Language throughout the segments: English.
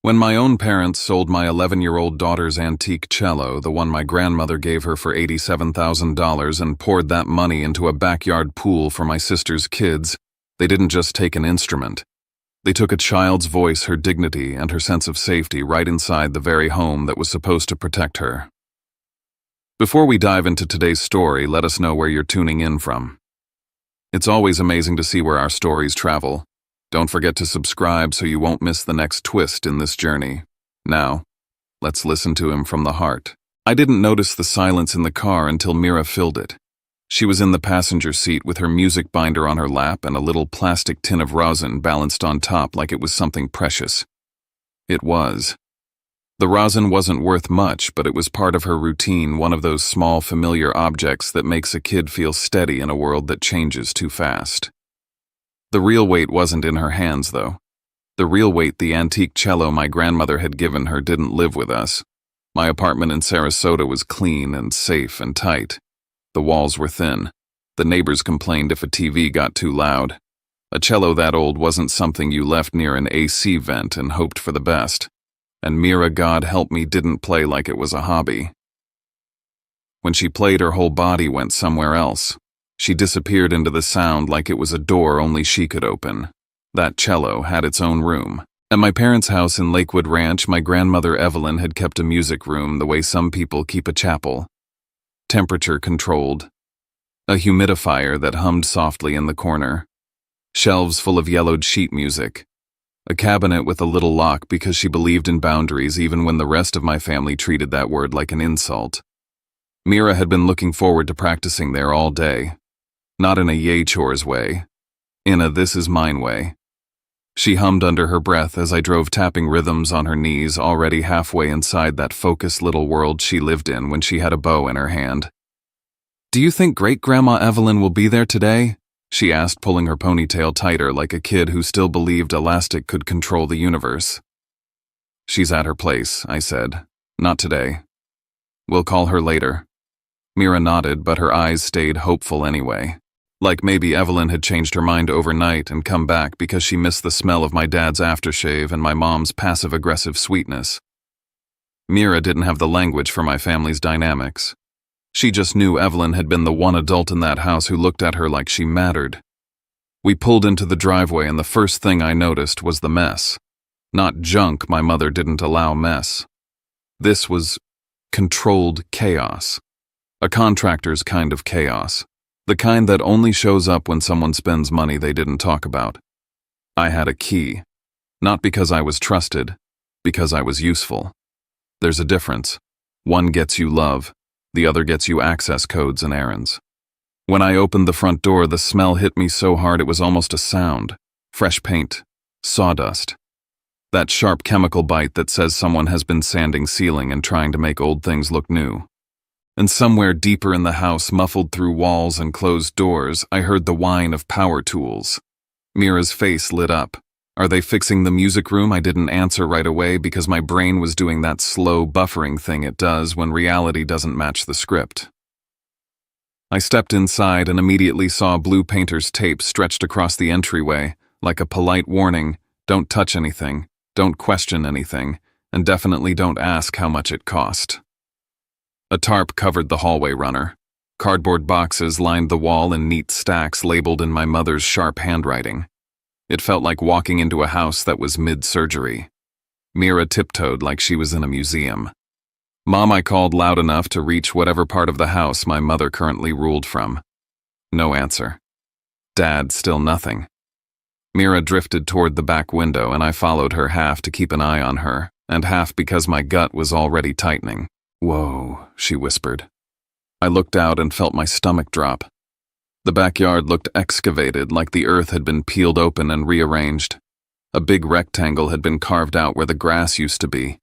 When my own parents sold my 11-year-old daughter's antique cello, the one my grandmother gave her for $87,000, and poured that money into a backyard pool for my sister's kids, they didn't just take an instrument. They took a child's voice, her dignity, and her sense of safety right inside the very home that was supposed to protect her. Before we dive into today's story, let us know where you're tuning in from. It's always amazing to see where our stories travel. Don't forget to subscribe so you won't miss the next twist in this journey. Now, let's listen to him from the heart. I didn't notice the silence in the car until Mira filled it. She was in the passenger seat with her music binder on her lap and a little plastic tin of rosin balanced on top like it was something precious. It was. The rosin wasn't worth much, but it was part of her routine, one of those small familiar objects that makes a kid feel steady in a world that changes too fast. The real weight wasn't in her hands, though. The real weight, the antique cello my grandmother had given her, didn't live with us. My apartment in Sarasota was clean and safe and tight. The walls were thin. The neighbors complained if a TV got too loud. A cello that old wasn't something you left near an AC vent and hoped for the best. And Mira, God help me, didn't play like it was a hobby. When she played, her whole body went somewhere else. She disappeared into the sound like it was a door only she could open. That cello had its own room. At my parents' house in Lakewood Ranch, my grandmother Evelyn had kept a music room the way some people keep a chapel. Temperature controlled. A humidifier that hummed softly in the corner. Shelves full of yellowed sheet music. A cabinet with a little lock because she believed in boundaries even when the rest of my family treated that word like an insult. Mira had been looking forward to practicing there all day. Not in a yay chores way. In a this is mine way. She hummed under her breath as I drove, tapping rhythms on her knees, already halfway inside that focused little world she lived in when she had a bow in her hand. "Do you think Great-Grandma Evelyn will be there today?" she asked, pulling her ponytail tighter like a kid who still believed elastic could control the universe. "She's at her place," I said. "Not today. We'll call her later." Mira nodded, but her eyes stayed hopeful anyway. Like maybe Evelyn had changed her mind overnight and come back because she missed the smell of my dad's aftershave and my mom's passive-aggressive sweetness. Mira didn't have the language for my family's dynamics. She just knew Evelyn had been the one adult in that house who looked at her like she mattered. We pulled into the driveway and the first thing I noticed was the mess. Not junk, my mother didn't allow mess. This was controlled chaos. A contractor's kind of chaos. The kind that only shows up when someone spends money they didn't talk about. I had a key. Not because I was trusted, because I was useful. There's a difference. One gets you love, the other gets you access codes and errands. When I opened the front door, the smell hit me so hard it was almost a sound. Fresh paint. Sawdust. That sharp chemical bite that says someone has been sanding ceiling and trying to make old things look new. And somewhere deeper in the house, muffled through walls and closed doors, I heard the whine of power tools. Mira's face lit up. "Are they fixing the music room?" I didn't answer right away because my brain was doing that slow buffering thing it does when reality doesn't match the script. I stepped inside and immediately saw blue painter's tape stretched across the entryway, like a polite warning: don't touch anything, don't question anything, and definitely don't ask how much it cost. A tarp covered the hallway runner. Cardboard boxes lined the wall in neat stacks labeled in my mother's sharp handwriting. It felt like walking into a house that was mid-surgery. Mira tiptoed like she was in a museum. "Mom," I called loud enough to reach whatever part of the house my mother currently ruled from. No answer. Dad, still nothing. Mira drifted toward the back window and I followed her, half to keep an eye on her, and half because my gut was already tightening. "Whoa," she whispered. I looked out and felt my stomach drop. The backyard looked excavated, like the earth had been peeled open and rearranged. A big rectangle had been carved out where the grass used to be.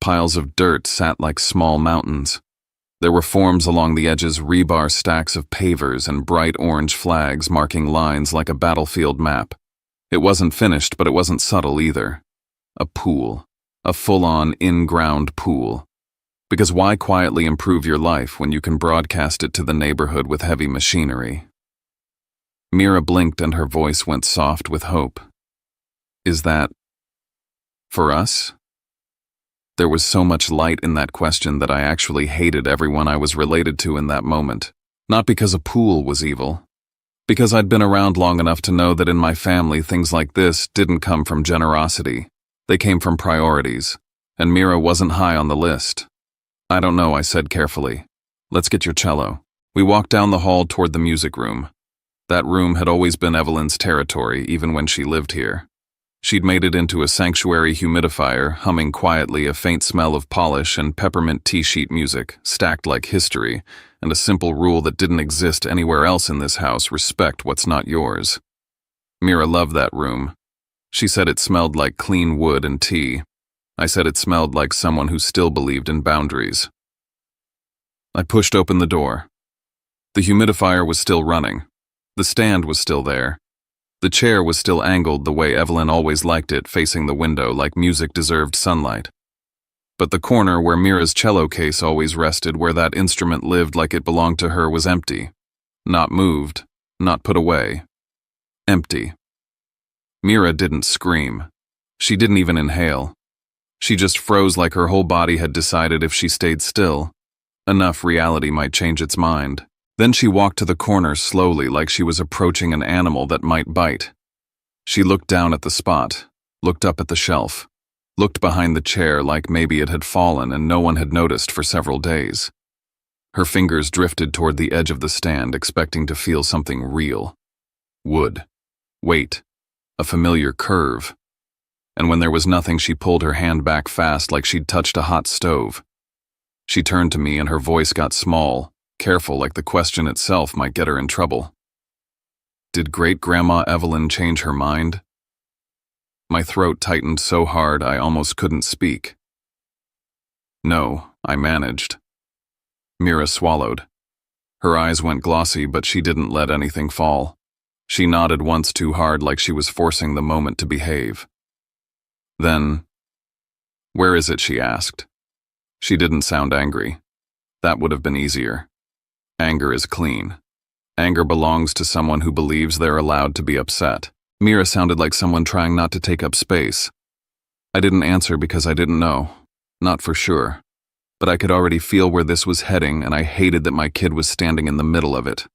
Piles of dirt sat like small mountains. There were forms along the edges, rebar stacks of pavers and bright orange flags marking lines like a battlefield map. It wasn't finished, but it wasn't subtle either. A pool. A full-on, in-ground pool. Because why quietly improve your life when you can broadcast it to the neighborhood with heavy machinery? Mira blinked and her voice went soft with hope. "Is that for us?" There was so much light in that question that I actually hated everyone I was related to in that moment. Not because a pool was evil. Because I'd been around long enough to know that in my family things like this didn't come from generosity. They came from priorities. And Mira wasn't high on the list. "I don't know," I said carefully. "Let's get your cello." We walked down the hall toward the music room. That room had always been Evelyn's territory, even when she lived here. She'd made it into a sanctuary humidifier, humming quietly a faint smell of polish and peppermint tea sheet music, stacked like history, and a simple rule that didn't exist anywhere else in this house: respect what's not yours. Mira loved that room. She said it smelled like clean wood and tea. I said it smelled like someone who still believed in boundaries. I pushed open the door. The humidifier was still running. The stand was still there. The chair was still angled the way Evelyn always liked it, facing the window like music deserved sunlight. But the corner where Mira's cello case always rested, where that instrument lived like it belonged to her, was empty. Not moved, not put away. Empty. Mira didn't scream. She didn't even inhale. She just froze like her whole body had decided if she stayed still, enough reality might change its mind. Then she walked to the corner slowly, like she was approaching an animal that might bite. She looked down at the spot, looked up at the shelf, looked behind the chair like maybe it had fallen and no one had noticed for several days. Her fingers drifted toward the edge of the stand, expecting to feel something real. Wood. Weight. A familiar curve. And when there was nothing, she pulled her hand back fast like she'd touched a hot stove. She turned to me and her voice got small, careful, like the question itself might get her in trouble. Did Great-Grandma Evelyn change her mind? My throat tightened so hard I almost couldn't speak. No, I managed. Mira swallowed. Her eyes went glossy, but she didn't let anything fall. She nodded once too hard, like she was forcing the moment to behave. Then, "Where is it?" she asked. She didn't sound angry. That would have been easier. Anger is clean. Anger belongs to someone who believes they're allowed to be upset. Mira sounded like someone trying not to take up space. I didn't answer because I didn't know. Not for sure. But I could already feel where this was heading, and I hated that my kid was standing in the middle of it.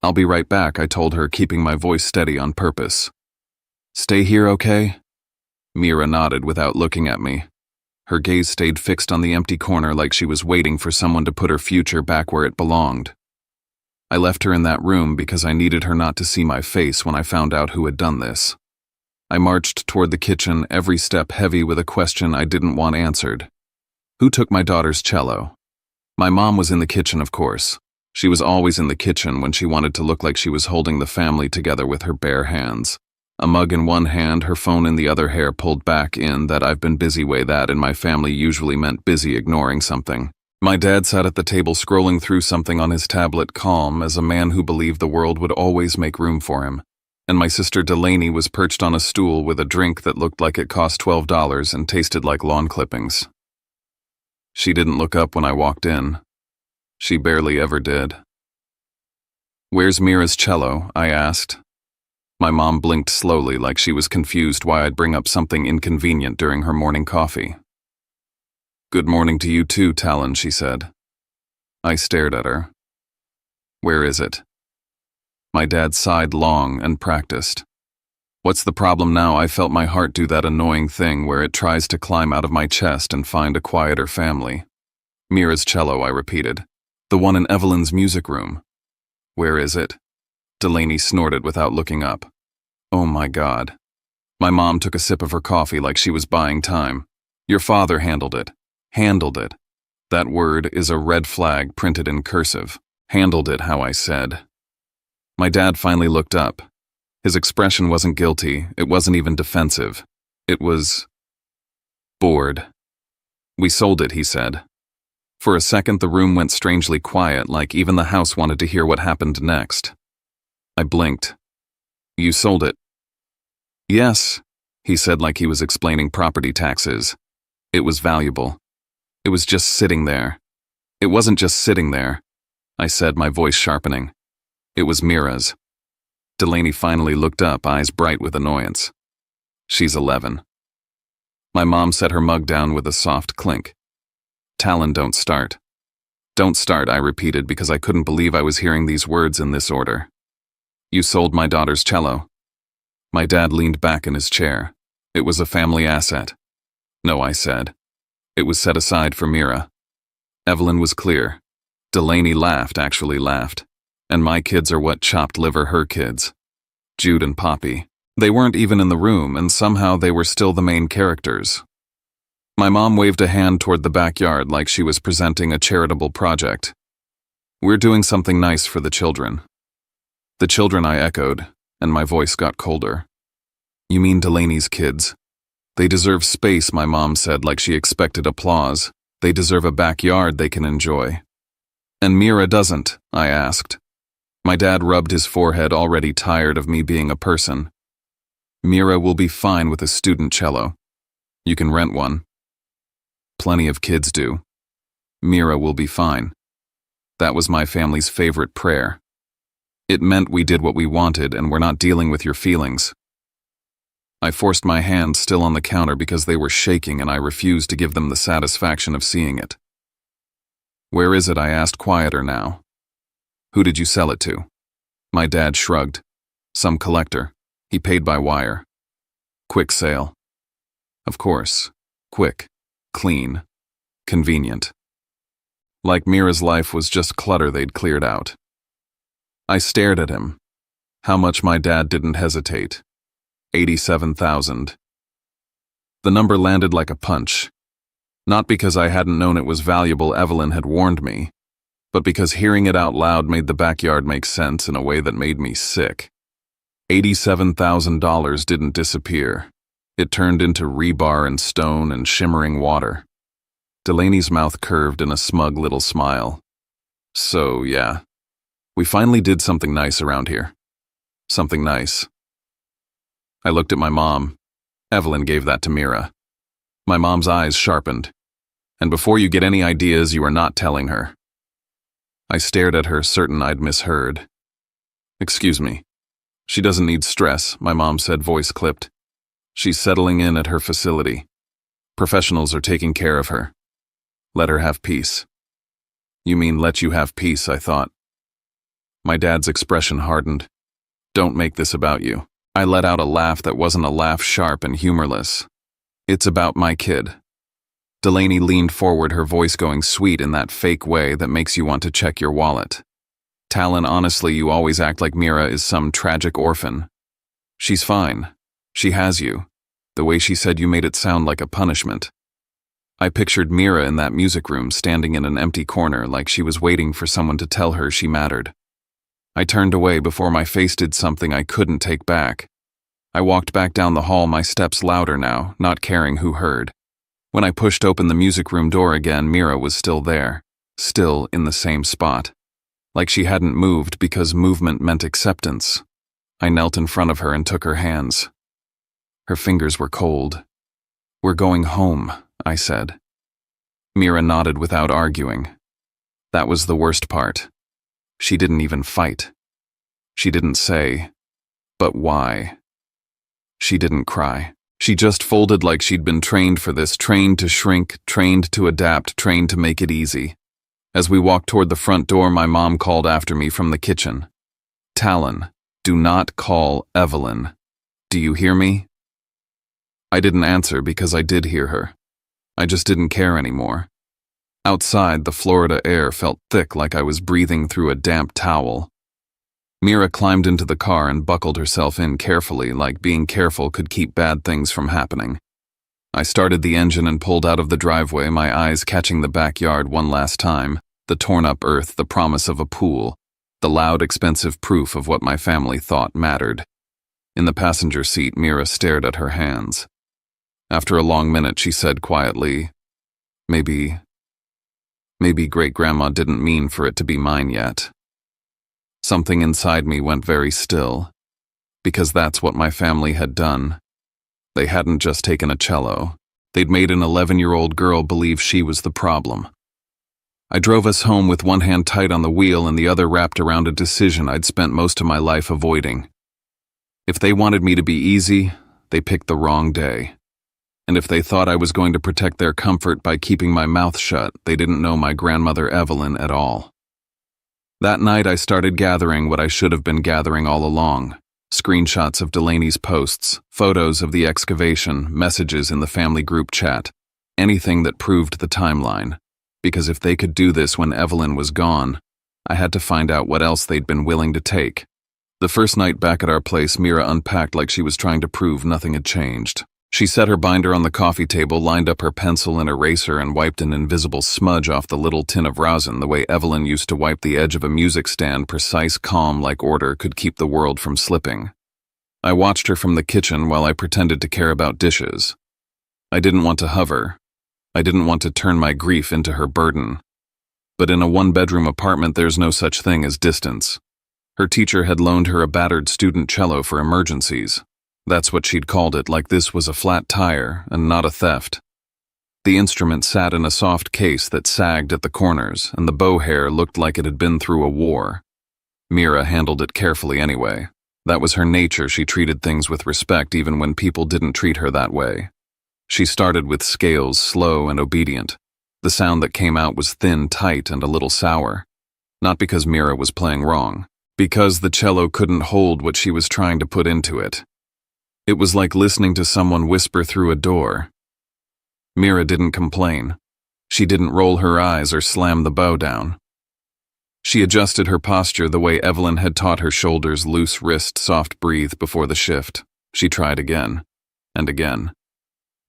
"I'll be right back," I told her, keeping my voice steady on purpose. "Stay here, okay?" Mira nodded without looking at me. Her gaze stayed fixed on the empty corner like she was waiting for someone to put her future back where it belonged. I left her in that room because I needed her not to see my face when I found out who had done this. I marched toward the kitchen, every step heavy with a question I didn't want answered. Who took my daughter's cello? My mom was in the kitchen, of course. She was always in the kitchen when she wanted to look like she was holding the family together with her bare hands. A mug in one hand, her phone in the other, hair pulled back in that "I've been busy" way that in my family usually meant busy ignoring something. My dad sat at the table scrolling through something on his tablet, calm as a man who believed the world would always make room for him. And my sister Delaney was perched on a stool with a drink that looked like it cost $12 and tasted like lawn clippings. She didn't look up when I walked in. She barely ever did. "Where's Mira's cello?" I asked. My mom blinked slowly, like she was confused why I'd bring up something inconvenient during her morning coffee. "Good morning to you too, Talon," she said. I stared at her. "Where is it?" My dad sighed long and practiced. "What's the problem now?" I felt my heart do that annoying thing where it tries to climb out of my chest and find a quieter family. "Mira's cello," I repeated. "The one in Evelyn's music room." "Where is it?" Delaney snorted without looking up. "Oh my God." My mom took a sip of her coffee like she was buying time. "Your father handled it." Handled it. That word is a red flag printed in cursive. Handled it, how I said. My dad finally looked up. His expression wasn't guilty, it wasn't even defensive. It was bored. "We sold it," he said. For a second the room went strangely quiet, like even the house wanted to hear what happened next. I blinked. "You sold it?" "Yes," he said like he was explaining property taxes. "It was valuable. It was just sitting there." "It wasn't just sitting there," I said, my voice sharpening. "It was Mira's." Delaney finally looked up, eyes bright with annoyance. "She's 11. My mom set her mug down with a soft clink. Talon, don't start. Don't start, I repeated because I couldn't believe I was hearing these words in this order. You sold my daughter's cello. My dad leaned back in his chair. It was a family asset. No, I said. It was set aside for Mira. Evelyn was clear. Delaney actually laughed. And my kids are what chopped liver her kids. Jude and Poppy. They weren't even in the room, and somehow they were still the main characters. My mom waved a hand toward the backyard like she was presenting a charitable project. We're doing something nice for the children. The children, I echoed, and my voice got colder. You mean Delaney's kids? They deserve space, my mom said like she expected applause. They deserve a backyard they can enjoy. And Mira doesn't, I asked. My dad rubbed his forehead, already tired of me being a person. Mira will be fine with a student cello. You can rent one. Plenty of kids do. Mira will be fine. That was my family's favorite prayer. It meant we did what we wanted and we're not dealing with your feelings. I forced my hands still on the counter because they were shaking and I refused to give them the satisfaction of seeing it. Where is it? I asked, quieter now. Who did you sell it to? My dad shrugged. Some collector. He paid by wire. Quick sale. Of course. Quick. Clean. Convenient. Like Mira's life was just clutter they'd cleared out. I stared at him. How much? My dad didn't hesitate. 87,000. The number landed like a punch. Not because I hadn't known it was valuable, Evelyn had warned me, but because hearing it out loud made the backyard make sense in a way that made me sick. $87,000 didn't disappear. It turned into rebar and stone and shimmering water. Delaney's mouth curved in a smug little smile. So, yeah, we finally did something nice around here. Something nice. I looked at my mom. Evelyn gave that to Mira. My mom's eyes sharpened. And before you get any ideas, you are not telling her. I stared at her, certain I'd misheard. Excuse me. She doesn't need stress, my mom said, voice clipped. She's settling in at her facility. Professionals are taking care of her. Let her have peace. You mean let you have peace, I thought. My dad's expression hardened. Don't make this about you. I let out a laugh that wasn't a laugh, sharp and humorless. It's about my kid. Delaney leaned forward, her voice going sweet in that fake way that makes you want to check your wallet. Talon, honestly, you always act like Mira is some tragic orphan. She's fine. She has you. The way she said you made it sound like a punishment. I pictured Mira in that music room, standing in an empty corner like she was waiting for someone to tell her she mattered. I turned away before my face did something I couldn't take back. I walked back down the hall, my steps louder now, not caring who heard. When I pushed open the music room door again, Mira was still there, still in the same spot. Like she hadn't moved because movement meant acceptance. I knelt in front of her and took her hands. Her fingers were cold. We're going home, I said. Mira nodded without arguing. That was the worst part. She didn't even fight. She didn't say, but why? She didn't cry. She just folded like she'd been trained for this, trained to shrink, trained to adapt, trained to make it easy. As we walked toward the front door, my mom called after me from the kitchen. Talon, do not call Evelyn. Do you hear me? I didn't answer because I did hear her. I just didn't care anymore. Outside, the Florida air felt thick like I was breathing through a damp towel. Mira climbed into the car and buckled herself in carefully, like being careful could keep bad things from happening. I started the engine and pulled out of the driveway, my eyes catching the backyard one last time, the torn-up earth, the promise of a pool, the loud, expensive proof of what my family thought mattered. In the passenger seat, Mira stared at her hands. After a long minute, she said quietly, Maybe Great-Grandma didn't mean for it to be mine yet. Something inside me went very still, because that's what my family had done. They hadn't just taken a cello. They'd made an 11-year-old girl believe she was the problem. I drove us home with one hand tight on the wheel and the other wrapped around a decision I'd spent most of my life avoiding. If they wanted me to be easy, they picked the wrong day. And if they thought I was going to protect their comfort by keeping my mouth shut, they didn't know my grandmother Evelyn at all. That night I started gathering what I should have been gathering all along. Screenshots of Delaney's posts, photos of the excavation, messages in the family group chat, anything that proved the timeline. Because if they could do this when Evelyn was gone, I had to find out what else they'd been willing to take. The first night back at our place, Mira unpacked like she was trying to prove nothing had changed. She set her binder on the coffee table, lined up her pencil and eraser, and wiped an invisible smudge off the little tin of rosin the way Evelyn used to wipe the edge of a music stand. Precise, calm-like order could keep the world from slipping. I watched her from the kitchen while I pretended to care about dishes. I didn't want to hover. I didn't want to turn my grief into her burden. But in a one-bedroom apartment, there's no such thing as distance. Her teacher had loaned her a battered student cello for emergencies. That's what she'd called it, like this was a flat tire and not a theft. The instrument sat in a soft case that sagged at the corners, and the bow hair looked like it had been through a war. Mira handled it carefully anyway. That was her nature. She treated things with respect even when people didn't treat her that way. She started with scales, slow and obedient. The sound that came out was thin, tight, and a little sour. Not because Mira was playing wrong. Because the cello couldn't hold what she was trying to put into it. It was like listening to someone whisper through a door. Mira didn't complain. She didn't roll her eyes or slam the bow down. She adjusted her posture the way Evelyn had taught her: shoulders loose, wrist soft, breathe before the shift. She tried again, and again.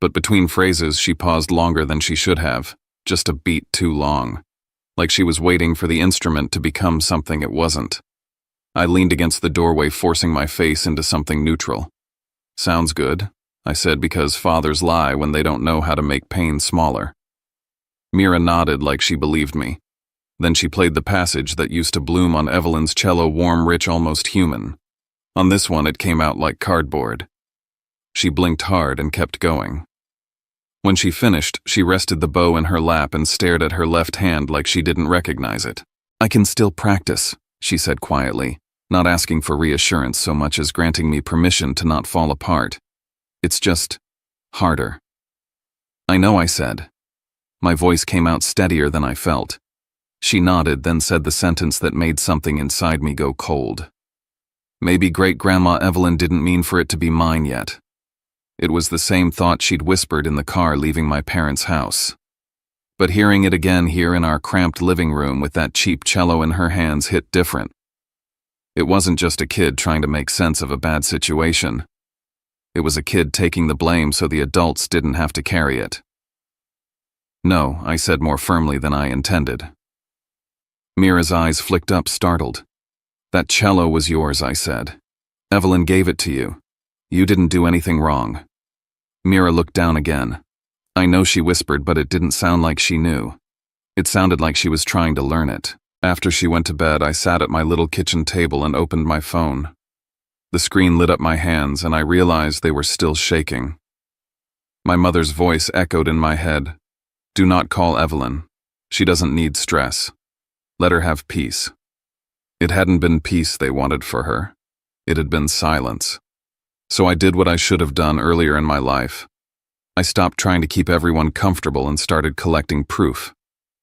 But between phrases she paused longer than she should have, just a beat too long. Like she was waiting for the instrument to become something it wasn't. I leaned against the doorway, forcing my face into something neutral. "Sounds good," I said, because fathers lie when they don't know how to make pain smaller. Mira nodded like she believed me. Then she played the passage that used to bloom on Evelyn's cello, warm, rich, almost human. On this one it came out like cardboard. She blinked hard and kept going. When she finished, she rested the bow in her lap and stared at her left hand like she didn't recognize it. "I can still practice," she said quietly, not asking for reassurance so much as granting me permission to not fall apart. "It's just harder." "I know," I said. My voice came out steadier than I felt. She nodded, then said the sentence that made something inside me go cold. Maybe Great-Grandma Evelyn didn't mean for it to be mine yet. It was the same thought she'd whispered in the car leaving my parents' house. But hearing it again here in our cramped living room with that cheap cello in her hands hit different. It wasn't just a kid trying to make sense of a bad situation. It was a kid taking the blame so the adults didn't have to carry it. "No," I said more firmly than I intended. Mira's eyes flicked up, startled. "That cello was yours," I said. "Evelyn gave it to you. You didn't do anything wrong." Mira looked down again. I know she whispered, but it didn't sound like she knew. It sounded like she was trying to learn it. After she went to bed, I sat at my little kitchen table and opened my phone. The screen lit up my hands, and I realized they were still shaking. My mother's voice echoed in my head. "Do not call Evelyn. She doesn't need stress. Let her have peace." It hadn't been peace they wanted for her. It had been silence. So I did what I should have done earlier in my life. I stopped trying to keep everyone comfortable and started collecting proof.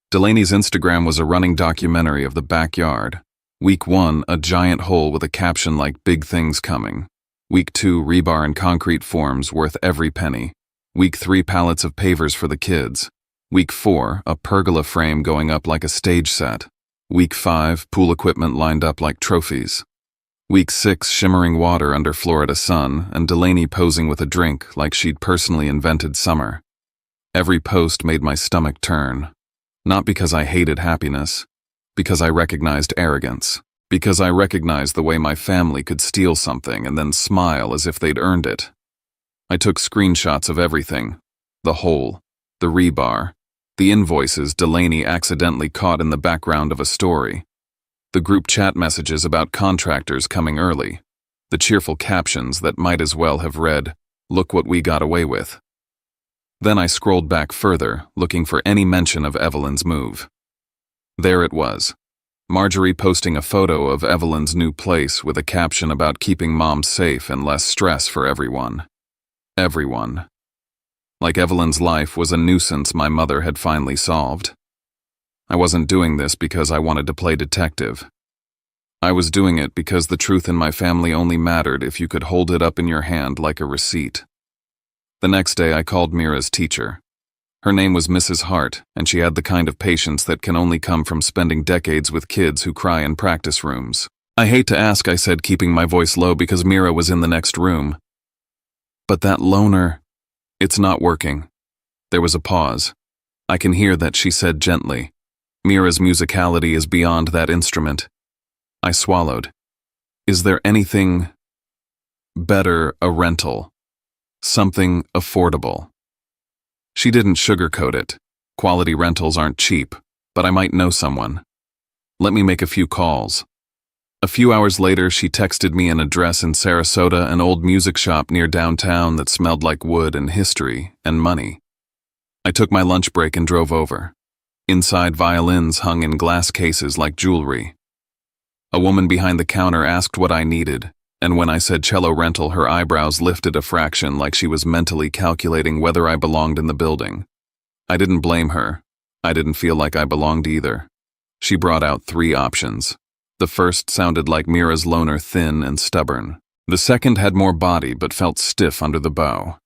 Delaney's Instagram was a running documentary of the backyard. Week 1, a giant hole with a caption like "Big things coming." Week 2, rebar and concrete forms worth every penny. Week 3, pallets of pavers for the kids. Week 4, a pergola frame going up like a stage set. Week 5, pool equipment lined up like trophies. Week 6, shimmering water under Florida sun, and Delaney posing with a drink like she'd personally invented summer. Every post made my stomach turn. Not because I hated happiness, because I recognized arrogance, because I recognized the way my family could steal something and then smile as if they'd earned it. I took screenshots of everything: the hole, the rebar, the invoices Delaney accidentally caught in the background of a story, the group chat messages about contractors coming early, the cheerful captions that might as well have read, "Look what we got away with." Then I scrolled back further, looking for any mention of Evelyn's move. There it was. Marjorie posting a photo of Evelyn's new place with a caption about keeping Mom safe and less stress for everyone. Everyone. like Evelyn's life was a nuisance my mother had finally solved. I wasn't doing this because I wanted to play detective. I was doing it because the truth in my family only mattered if you could hold it up in your hand like a receipt. The next day I called Mira's teacher. Her name was Mrs. Hart, and she had the kind of patience that can only come from spending decades with kids who cry in practice rooms. "I hate to ask," I said, keeping my voice low because Mira was in the next room. "But that loner, it's not working." There was a pause. I can hear that she said gently, "Mira's musicality is beyond that instrument." I swallowed. "Is there anything better, a rental? Something affordable?" She didn't sugarcoat it. Quality rentals aren't cheap, but I might know someone. "Let me make a few calls." A few hours later, she texted me an address in Sarasota, an old music shop near downtown that smelled like wood and history and money. I took my lunch break and drove over. Inside, violins hung in glass cases like jewelry. A woman behind the counter asked what I needed, and when I said cello rental, her eyebrows lifted a fraction like she was mentally calculating whether I belonged in the building. I didn't blame her. I didn't feel like I belonged either. She brought out 3 options. The first sounded like Mira's loner, thin and stubborn. The second had more body but felt stiff under the bow.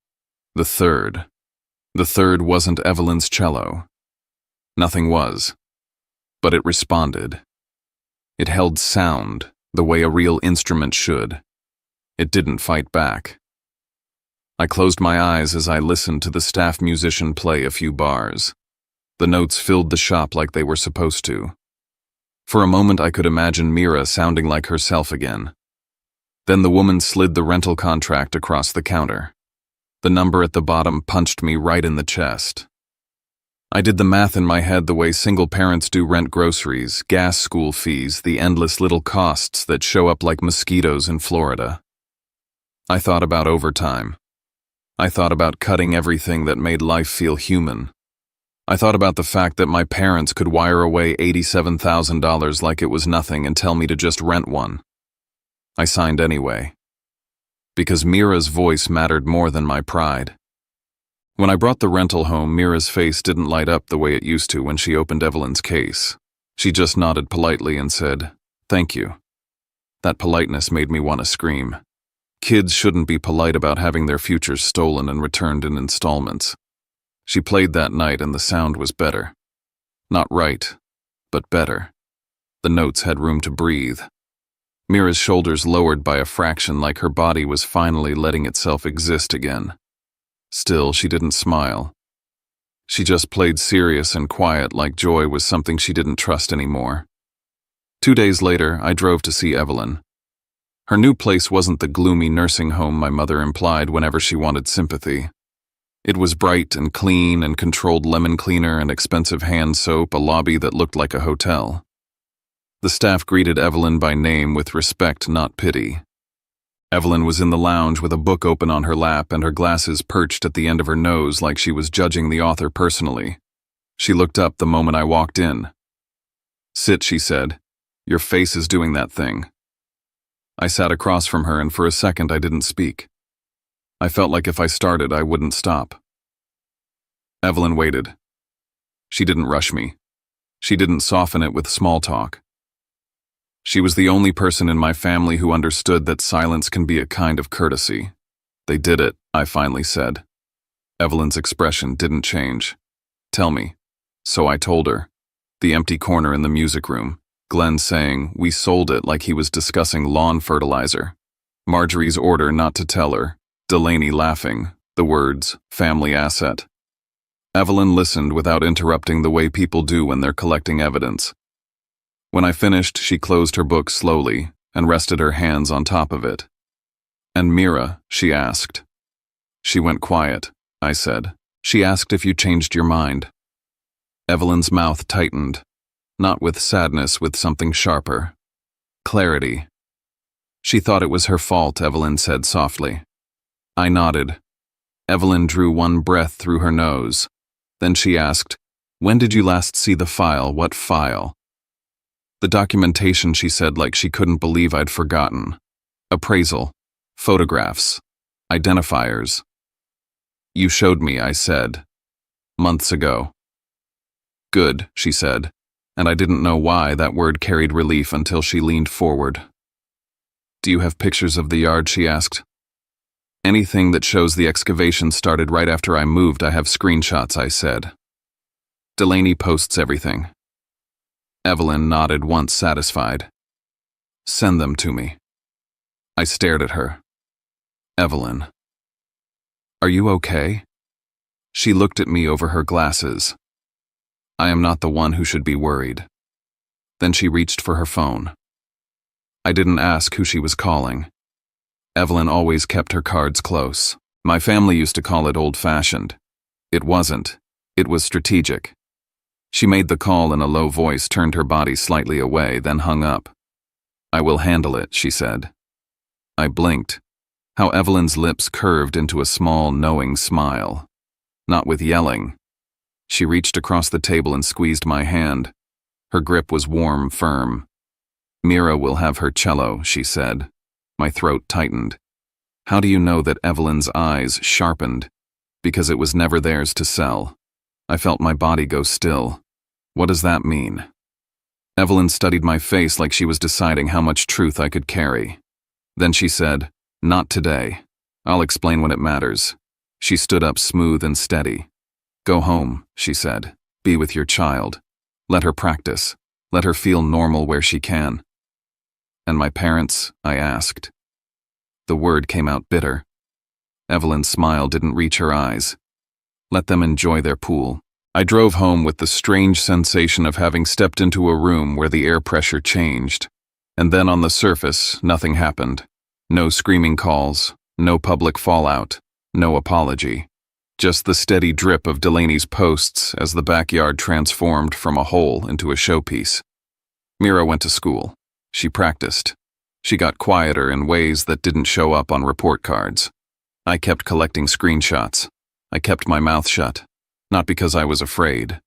The third wasn't Evelyn's cello. Nothing was. But it responded. It held sound, the way a real instrument should. It didn't fight back. I closed my eyes as I listened to the staff musician play a few bars. The notes filled the shop like they were supposed to. For a moment I could imagine Mira sounding like herself again. Then the woman slid the rental contract across the counter. The number at the bottom punched me right in the chest. I did the math in my head the way single parents do rent, groceries, gas, school fees, the endless little costs that show up like mosquitoes in Florida. I thought about overtime. I thought about cutting everything that made life feel human. I thought about the fact that my parents could wire away $87,000 like it was nothing and tell me to just rent one. I signed anyway. Because Mira's voice mattered more than my pride. When I brought the rental home, Mira's face didn't light up the way it used to when she opened Evelyn's case. She just nodded politely and said, "Thank you." That politeness made me want to scream. Kids shouldn't be polite about having their futures stolen and returned in installments. She played that night and the sound was better. Not right, but better. The notes had room to breathe. Mira's shoulders lowered by a fraction like her body was finally letting itself exist again. Still, she didn't smile. She just played serious and quiet like joy was something she didn't trust anymore. 2 days later, I drove to see Evelyn. Her new place wasn't the gloomy nursing home my mother implied whenever she wanted sympathy. It was bright and clean and controlled lemon cleaner and expensive hand soap, a lobby that looked like a hotel. The staff greeted Evelyn by name with respect, not pity. Evelyn was in the lounge with a book open on her lap and her glasses perched at the end of her nose like she was judging the author personally. She looked up the moment I walked in. "Sit," she said. "Your face is doing that thing." I sat across from her and for a second I didn't speak. I felt like if I started, I wouldn't stop. Evelyn waited. She didn't rush me. She didn't soften it with small talk. She was the only person in my family who understood that silence can be a kind of courtesy. "They did it," I finally said. Evelyn's expression didn't change. "Tell me." So I told her. The empty corner in the music room. Glenn saying, "We sold it," like he was discussing lawn fertilizer. Marjorie's order not to tell her. Delaney laughing. The words, "family asset." Evelyn listened without interrupting the way people do when they're collecting evidence. When I finished, she closed her book slowly and rested her hands on top of it. "And Mira?" she asked. "She went quiet," I said. "She asked if you changed your mind." Evelyn's mouth tightened, not with sadness, with something sharper. Clarity. "She thought it was her fault," Evelyn said softly. I nodded. Evelyn drew one breath through her nose. Then she asked, "When did you last see the file? What file?" "The documentation," she said like she couldn't believe I'd forgotten. "Appraisal. Photographs. Identifiers." You showed me, I said. Months ago. Good, she said, and I didn't know why that word carried relief until she leaned forward. Do you have pictures of the yard, she asked. Anything that shows the excavation started right after I moved, I have screenshots, I said. Delaney posts everything. Evelyn nodded once satisfied. Send them to me. I stared at her. Evelyn. Are you okay? She looked at me over her glasses. I am not the one who should be worried. Then she reached for her phone. I didn't ask who she was calling. Evelyn always kept her cards close. My family used to call it old-fashioned. It wasn't. It was strategic. She made the call in a low voice, turned her body slightly away, then hung up. I will handle it, she said. I blinked. How Evelyn's lips curved into a small, knowing smile. Not with yelling. She reached across the table and squeezed my hand. Her grip was warm, firm. Mira will have her cello, she said. My throat tightened. How do you know that Evelyn's eyes sharpened? Because it was never theirs to sell. I felt my body go still. What does that mean? Evelyn studied my face like she was deciding how much truth I could carry. Then she said, Not today. I'll explain when it matters. She stood up smooth and steady. Go home, she said. Be with your child. Let her practice. Let her feel normal where she can. And my parents? I asked. The word came out bitter. Evelyn's smile didn't reach her eyes. Let them enjoy their pool. I drove home with the strange sensation of having stepped into a room where the air pressure changed. And then on the surface, nothing happened. No screaming calls, no public fallout, no apology. Just the steady drip of Delaney's posts as the backyard transformed from a hole into a showpiece. Mira went to school. She practiced. She got quieter in ways that didn't show up on report cards. I kept collecting screenshots. I kept my mouth shut. Not because I was afraid.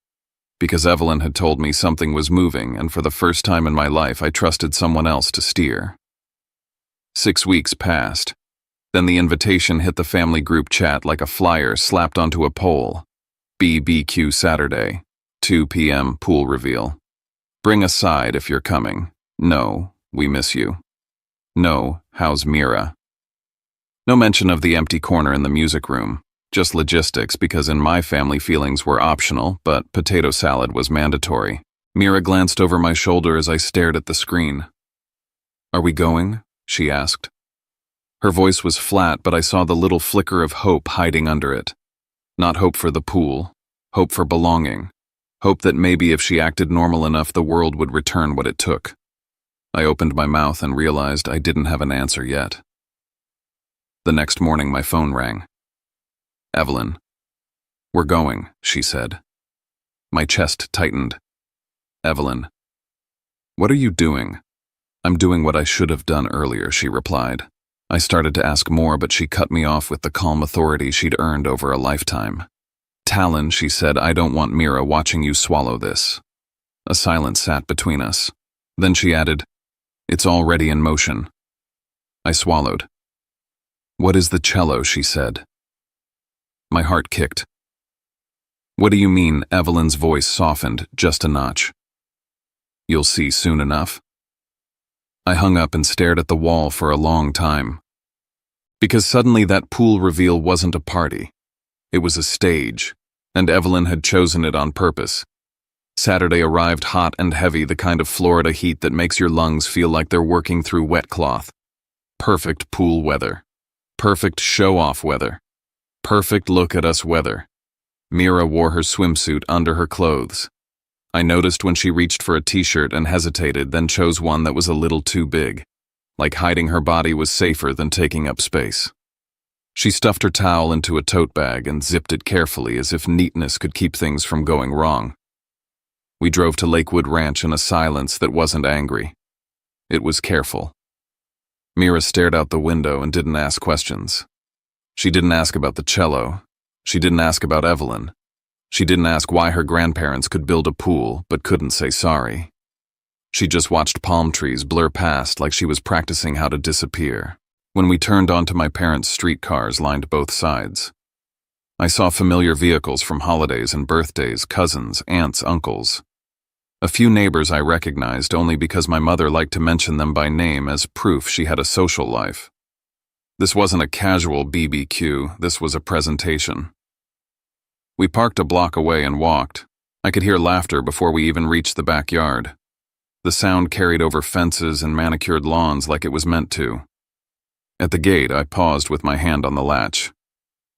Because Evelyn had told me something was moving, and for the first time in my life I trusted someone else to steer. 6 weeks passed. Then the invitation hit the family group chat like a flyer slapped onto a pole. BBQ Saturday, 2 p.m. pool reveal. Bring a side if you're coming. No, we miss you. No, how's Mira? No mention of the empty corner in the music room. Just logistics, because in my family feelings were optional, but potato salad was mandatory. Mira glanced over my shoulder as I stared at the screen. Are we going? She asked. Her voice was flat, but I saw the little flicker of hope hiding under it. Not hope for the pool, hope for belonging, hope that maybe if she acted normal enough the world would return what it took. I opened my mouth and realized I didn't have an answer yet. The next morning my phone rang. Evelyn. We're going, she said. My chest tightened. Evelyn. What are you doing? I'm doing what I should have done earlier, she replied. I started to ask more, but she cut me off with the calm authority she'd earned over a lifetime. Talon, she said, I don't want Mira watching you swallow this. A silence sat between us. Then she added, It's already in motion. I swallowed. What is the cello, she said. My heart kicked. What do you mean? Evelyn's voice softened just a notch. You'll see soon enough. I hung up and stared at the wall for a long time. Because suddenly that pool reveal wasn't a party. It was a stage, and Evelyn had chosen it on purpose. Saturday arrived hot and heavy, the kind of Florida heat that makes your lungs feel like they're working through wet cloth. Perfect pool weather. Perfect show-off weather. Perfect look-at-us weather. Mira wore her swimsuit under her clothes. I noticed when she reached for a t-shirt and hesitated, then chose one that was a little too big. Like hiding her body was safer than taking up space. She stuffed her towel into a tote bag and zipped it carefully as if neatness could keep things from going wrong. We drove to Lakewood Ranch in a silence that wasn't angry. It was careful. Mira stared out the window and didn't ask questions. She didn't ask about the cello. She didn't ask about Evelyn. She didn't ask why her grandparents could build a pool but couldn't say sorry. She just watched palm trees blur past like she was practicing how to disappear. When we turned onto my parents' streetcars lined both sides, I saw familiar vehicles from holidays and birthdays, cousins, aunts, uncles. A few neighbors I recognized only because my mother liked to mention them by name as proof she had a social life. This wasn't a casual BBQ, this was a presentation. We parked a block away and walked. I could hear laughter before we even reached the backyard. The sound carried over fences and manicured lawns like it was meant to. At the gate, I paused with my hand on the latch.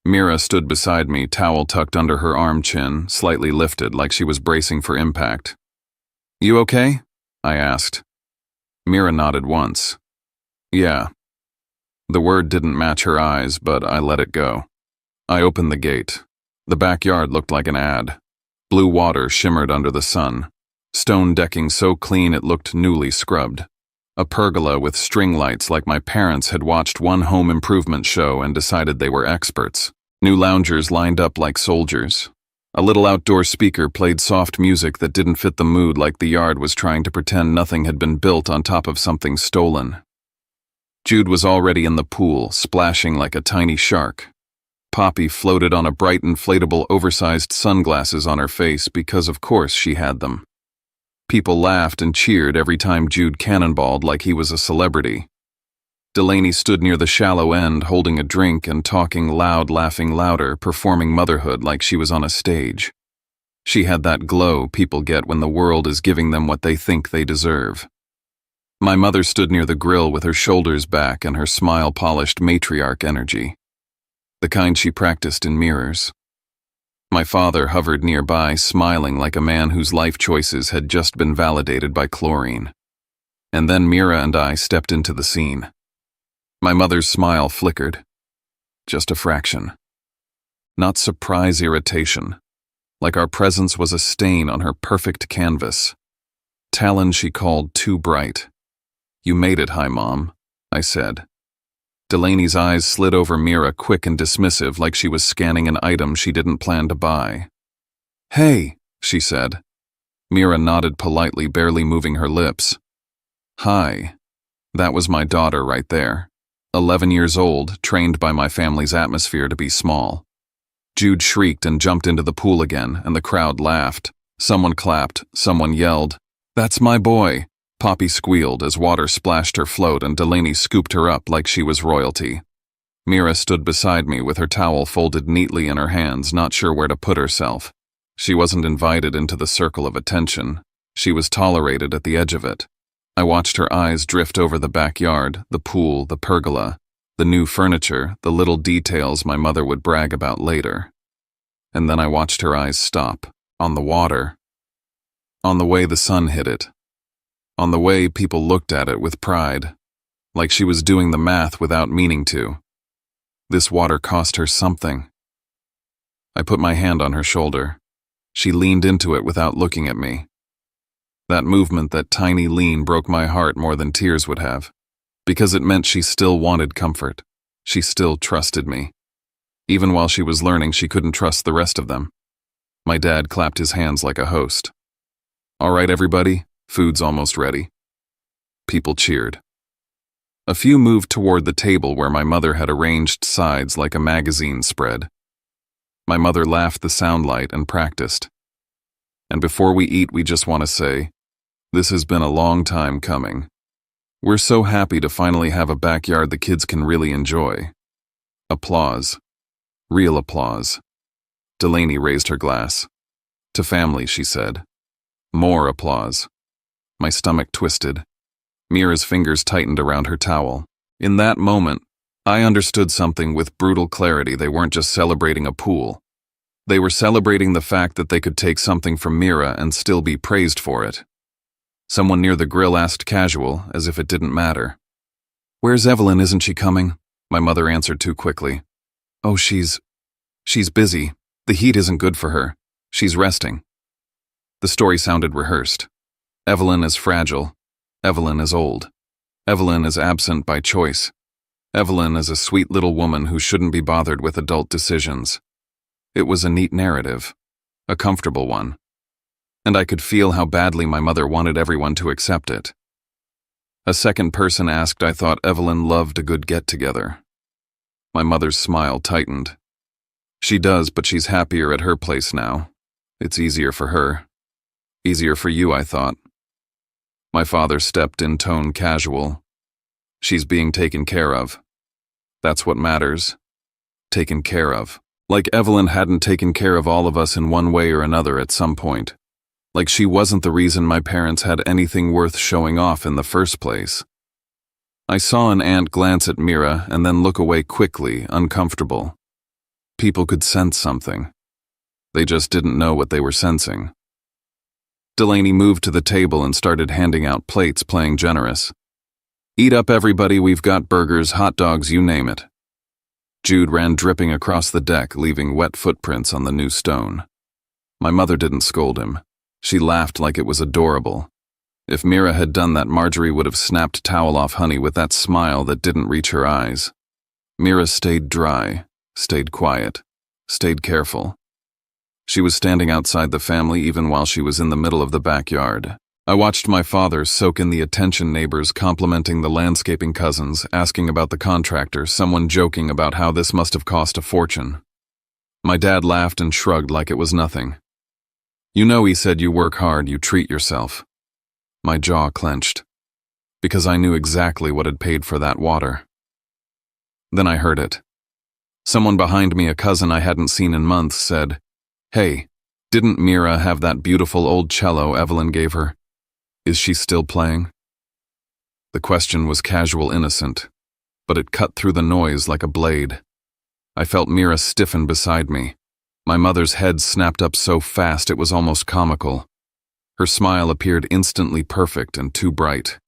Mira stood beside me, towel tucked under her arm chin, slightly lifted like she was bracing for impact. "You okay?" I asked. Mira nodded once. "Yeah." The word didn't match her eyes, but I let it go. I opened the gate. The backyard looked like an ad. Blue water shimmered under the sun. Stone decking so clean it looked newly scrubbed. A pergola with string lights like my parents had watched one home improvement show and decided they were experts. New loungers lined up like soldiers. A little outdoor speaker played soft music that didn't fit the mood, like the yard was trying to pretend nothing had been built on top of something stolen. Jude was already in the pool, splashing like a tiny shark. Poppy floated on a bright inflatable oversized sunglasses on her face because of course she had them. People laughed and cheered every time Jude cannonballed like he was a celebrity. Delaney stood near the shallow end holding a drink and talking loud, laughing louder, performing motherhood like she was on a stage. She had that glow people get when the world is giving them what they think they deserve. My mother stood near the grill with her shoulders back and her smile polished matriarch energy. The kind she practiced in mirrors. My father hovered nearby, smiling like a man whose life choices had just been validated by chlorine. And then Mira and I stepped into the scene. My mother's smile flickered. Just a fraction. Not surprise irritation. Like our presence was a stain on her perfect canvas. Talon she called too bright. "You made it, hi, Mom," I said. Delaney's eyes slid over Mira quick and dismissive like she was scanning an item she didn't plan to buy. "Hey," she said. Mira nodded politely, barely moving her lips. "Hi." That was my daughter right there. 11 years old, trained by my family's atmosphere to be small. Jude shrieked and jumped into the pool again, and the crowd laughed. Someone clapped, someone yelled, "That's my boy." Poppy squealed as water splashed her float and Delaney scooped her up like she was royalty. Mira stood beside me with her towel folded neatly in her hands, not sure where to put herself. She wasn't invited into the circle of attention. She was tolerated at the edge of it. I watched her eyes drift over the backyard, the pool, the pergola, the new furniture, the little details my mother would brag about later. And then I watched her eyes stop, on the water, on the way the sun hit it, on the way people looked at it with pride, like she was doing the math without meaning to. This water cost her something. I put my hand on her shoulder. She leaned into it without looking at me. That movement, that tiny lean, broke my heart more than tears would have, because it meant she still wanted comfort. She still trusted me. Even while she was learning, she couldn't trust the rest of them. My dad clapped his hands like a host. "All right, everybody, food's almost ready." People cheered. A few moved toward the table where my mother had arranged sides like a magazine spread. My mother laughed the soundlight and practiced. "And before we eat, we just want to say, this has been a long time coming. We're so happy to finally have a backyard the kids can really enjoy." Applause. Real applause. Delaney raised her glass. "To family," she said. More applause. My stomach twisted. Mira's fingers tightened around her towel. In that moment, I understood something with brutal clarity. They weren't just celebrating a pool. They were celebrating the fact that they could take something from Mira and still be praised for it. Someone near the grill asked casual, as if it didn't matter. "Where's Evelyn? Isn't she coming?" My mother answered too quickly. "Oh, she's busy. The heat isn't good for her. She's resting." The story sounded rehearsed. Evelyn is fragile. Evelyn is old. Evelyn is absent by choice. Evelyn is a sweet little woman who shouldn't be bothered with adult decisions. It was a neat narrative, a comfortable one, and I could feel how badly my mother wanted everyone to accept it. A second person asked I thought Evelyn loved a good get-together. My mother's smile tightened. She does, but she's happier at her place now. It's easier for her. Easier for you, I thought. My father stepped in tone casual. She's being taken care of. That's what matters. Taken care of. Like Evelyn hadn't taken care of all of us in one way or another at some point. Like she wasn't the reason my parents had anything worth showing off in the first place. I saw an aunt glance at Mira and then look away quickly, uncomfortable. People could sense something. They just didn't know what they were sensing. Delaney moved to the table and started handing out plates, playing generous. Eat up, everybody, we've got burgers, hot dogs, you name it. Jude ran dripping across the deck, leaving wet footprints on the new stone. My mother didn't scold him. She laughed like it was adorable. If Mira had done that, Marjorie would have snapped towel off Honey with that smile that didn't reach her eyes. Mira stayed dry, stayed quiet, stayed careful. She was standing outside the family even while she was in the middle of the backyard. I watched my father soak in the attention, neighbors complimenting the landscaping cousins, asking about the contractor, someone joking about how this must have cost a fortune. My dad laughed and shrugged like it was nothing. You know, he said, you work hard, you treat yourself. My jaw clenched, because I knew exactly what had paid for that water. Then I heard it. Someone behind me, a cousin I hadn't seen in months, said, "Hey, didn't Mira have that beautiful old cello Evelyn gave her? Is she still playing?" The question was casual, innocent, but it cut through the noise like a blade. I felt Mira stiffen beside me. My mother's head snapped up so fast it was almost comical. Her smile appeared instantly perfect and too bright.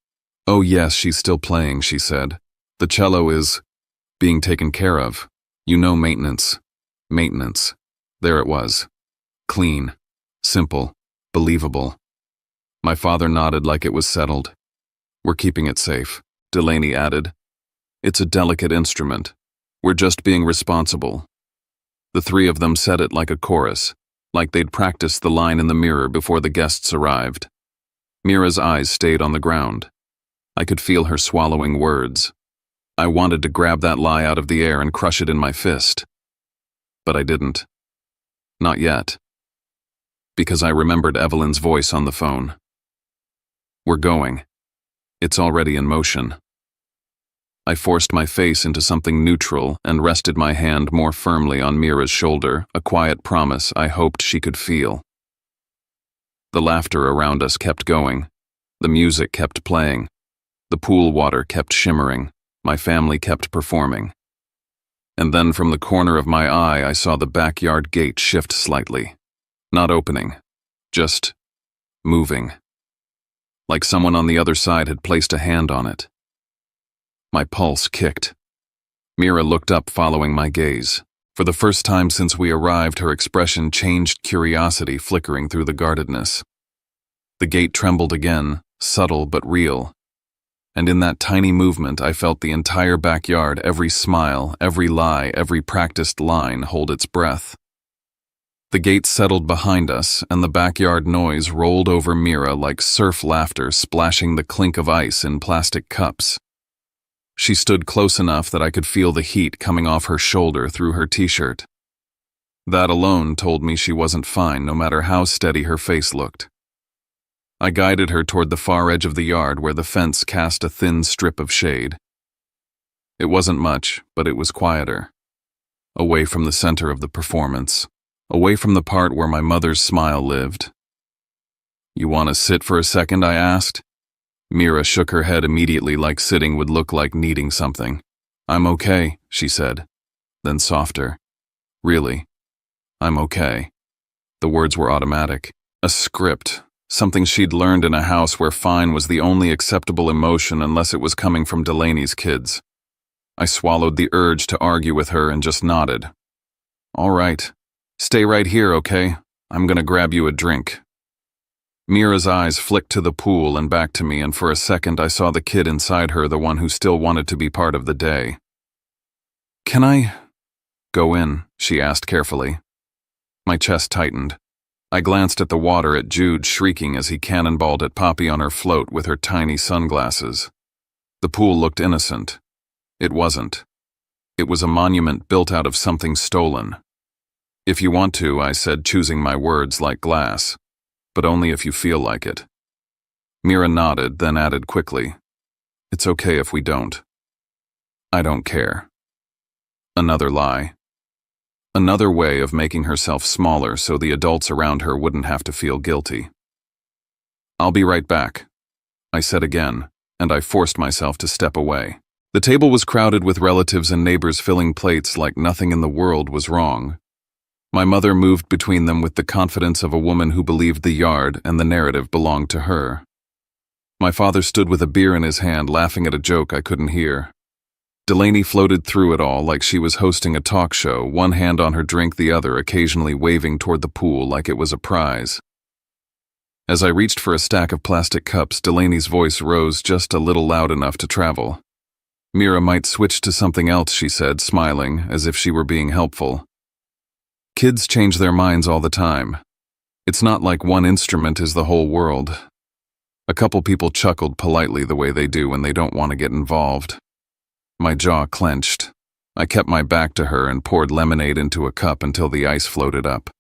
"Oh yes, she's still playing," she said. "The cello is being taken care of. You know, maintenance. Maintenance." There it was. Clean. Simple. Believable. My father nodded like it was settled. "We're keeping it safe," Delaney added. "It's a delicate instrument. We're just being responsible." The three of them said it like a chorus, like they'd practiced the line in the mirror before the guests arrived. Mira's eyes stayed on the ground. I could feel her swallowing words. I wanted to grab that lie out of the air and crush it in my fist. But I didn't. Not yet. Because I remembered Evelyn's voice on the phone. "We're going. It's already in motion." I forced my face into something neutral and rested my hand more firmly on Mira's shoulder, a quiet promise I hoped she could feel. The laughter around us kept going. The music kept playing. The pool water kept shimmering. My family kept performing. And then from the corner of my eye, I saw the backyard gate shift slightly. Not opening. Just moving. Like someone on the other side had placed a hand on it. My pulse kicked. Mira looked up, following my gaze. For the first time since we arrived, her expression changed, curiosity flickering through the guardedness. The gate trembled again, subtle but real. And in that tiny movement, I felt the entire backyard, every smile, every lie, every practiced line hold its breath. The gate settled behind us, and the backyard noise rolled over Mira like surf laughter splashing the clink of ice in plastic cups. She stood close enough that I could feel the heat coming off her shoulder through her t-shirt. That alone told me she wasn't fine, no matter how steady her face looked. I guided her toward the far edge of the yard where the fence cast a thin strip of shade. It wasn't much, but it was quieter. Away from the center of the performance. Away from the part where my mother's smile lived. "You want to sit for a second?" I asked. Mira shook her head immediately, like sitting would look like needing something. "I'm okay," she said. Then softer. "Really? I'm okay." The words were automatic. A script. Something she'd learned in a house where fine was the only acceptable emotion unless it was coming from Delaney's kids. I swallowed the urge to argue with her and just nodded. "All right. Stay right here, okay? I'm gonna grab you a drink." Mira's eyes flicked to the pool and back to me, and for a second I saw the kid inside her, the one who still wanted to be part of the day. "Can I go in?" she asked carefully. My chest tightened. I glanced at the water, at Jude shrieking as he cannonballed at Poppy on her float with her tiny sunglasses. The pool looked innocent. It wasn't. It was a monument built out of something stolen. If you want to, I said, choosing my words like glass. But only if you feel like it. Mira nodded, then added quickly, "It's okay if we don't." I don't care. Another lie. Another way of making herself smaller so the adults around her wouldn't have to feel guilty. "I'll be right back," I said again, and I forced myself to step away. The table was crowded with relatives and neighbors filling plates like nothing in the world was wrong. My mother moved between them with the confidence of a woman who believed the yard and the narrative belonged to her. My father stood with a beer in his hand, laughing at a joke I couldn't hear. Delaney floated through it all like she was hosting a talk show, one hand on her drink, the other occasionally waving toward the pool like it was a prize. As I reached for a stack of plastic cups, Delaney's voice rose just a little loud enough to travel. "Mira might switch to something else," she said, smiling, as if she were being helpful. "Kids change their minds all the time. It's not like one instrument is the whole world." A couple people chuckled politely the way they do when they don't want to get involved. My jaw clenched. I kept my back to her and poured lemonade into a cup until the ice floated up.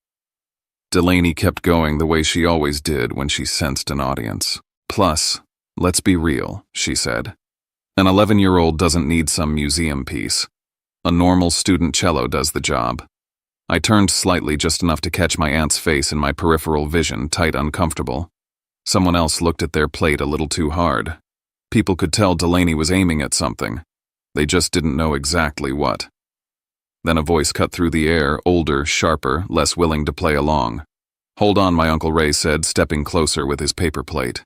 Delaney kept going the way she always did when she sensed an audience. "Plus, let's be real," she said. "An 11-year-old doesn't need some museum piece. A normal student cello does the job." I turned slightly, just enough to catch my aunt's face in my peripheral vision, tight, uncomfortable. Someone else looked at their plate a little too hard. People could tell Delaney was aiming at something. They just didn't know exactly what. Then a voice cut through the air, older, sharper, less willing to play along. "Hold on," my Uncle Ray said, stepping closer with his paper plate.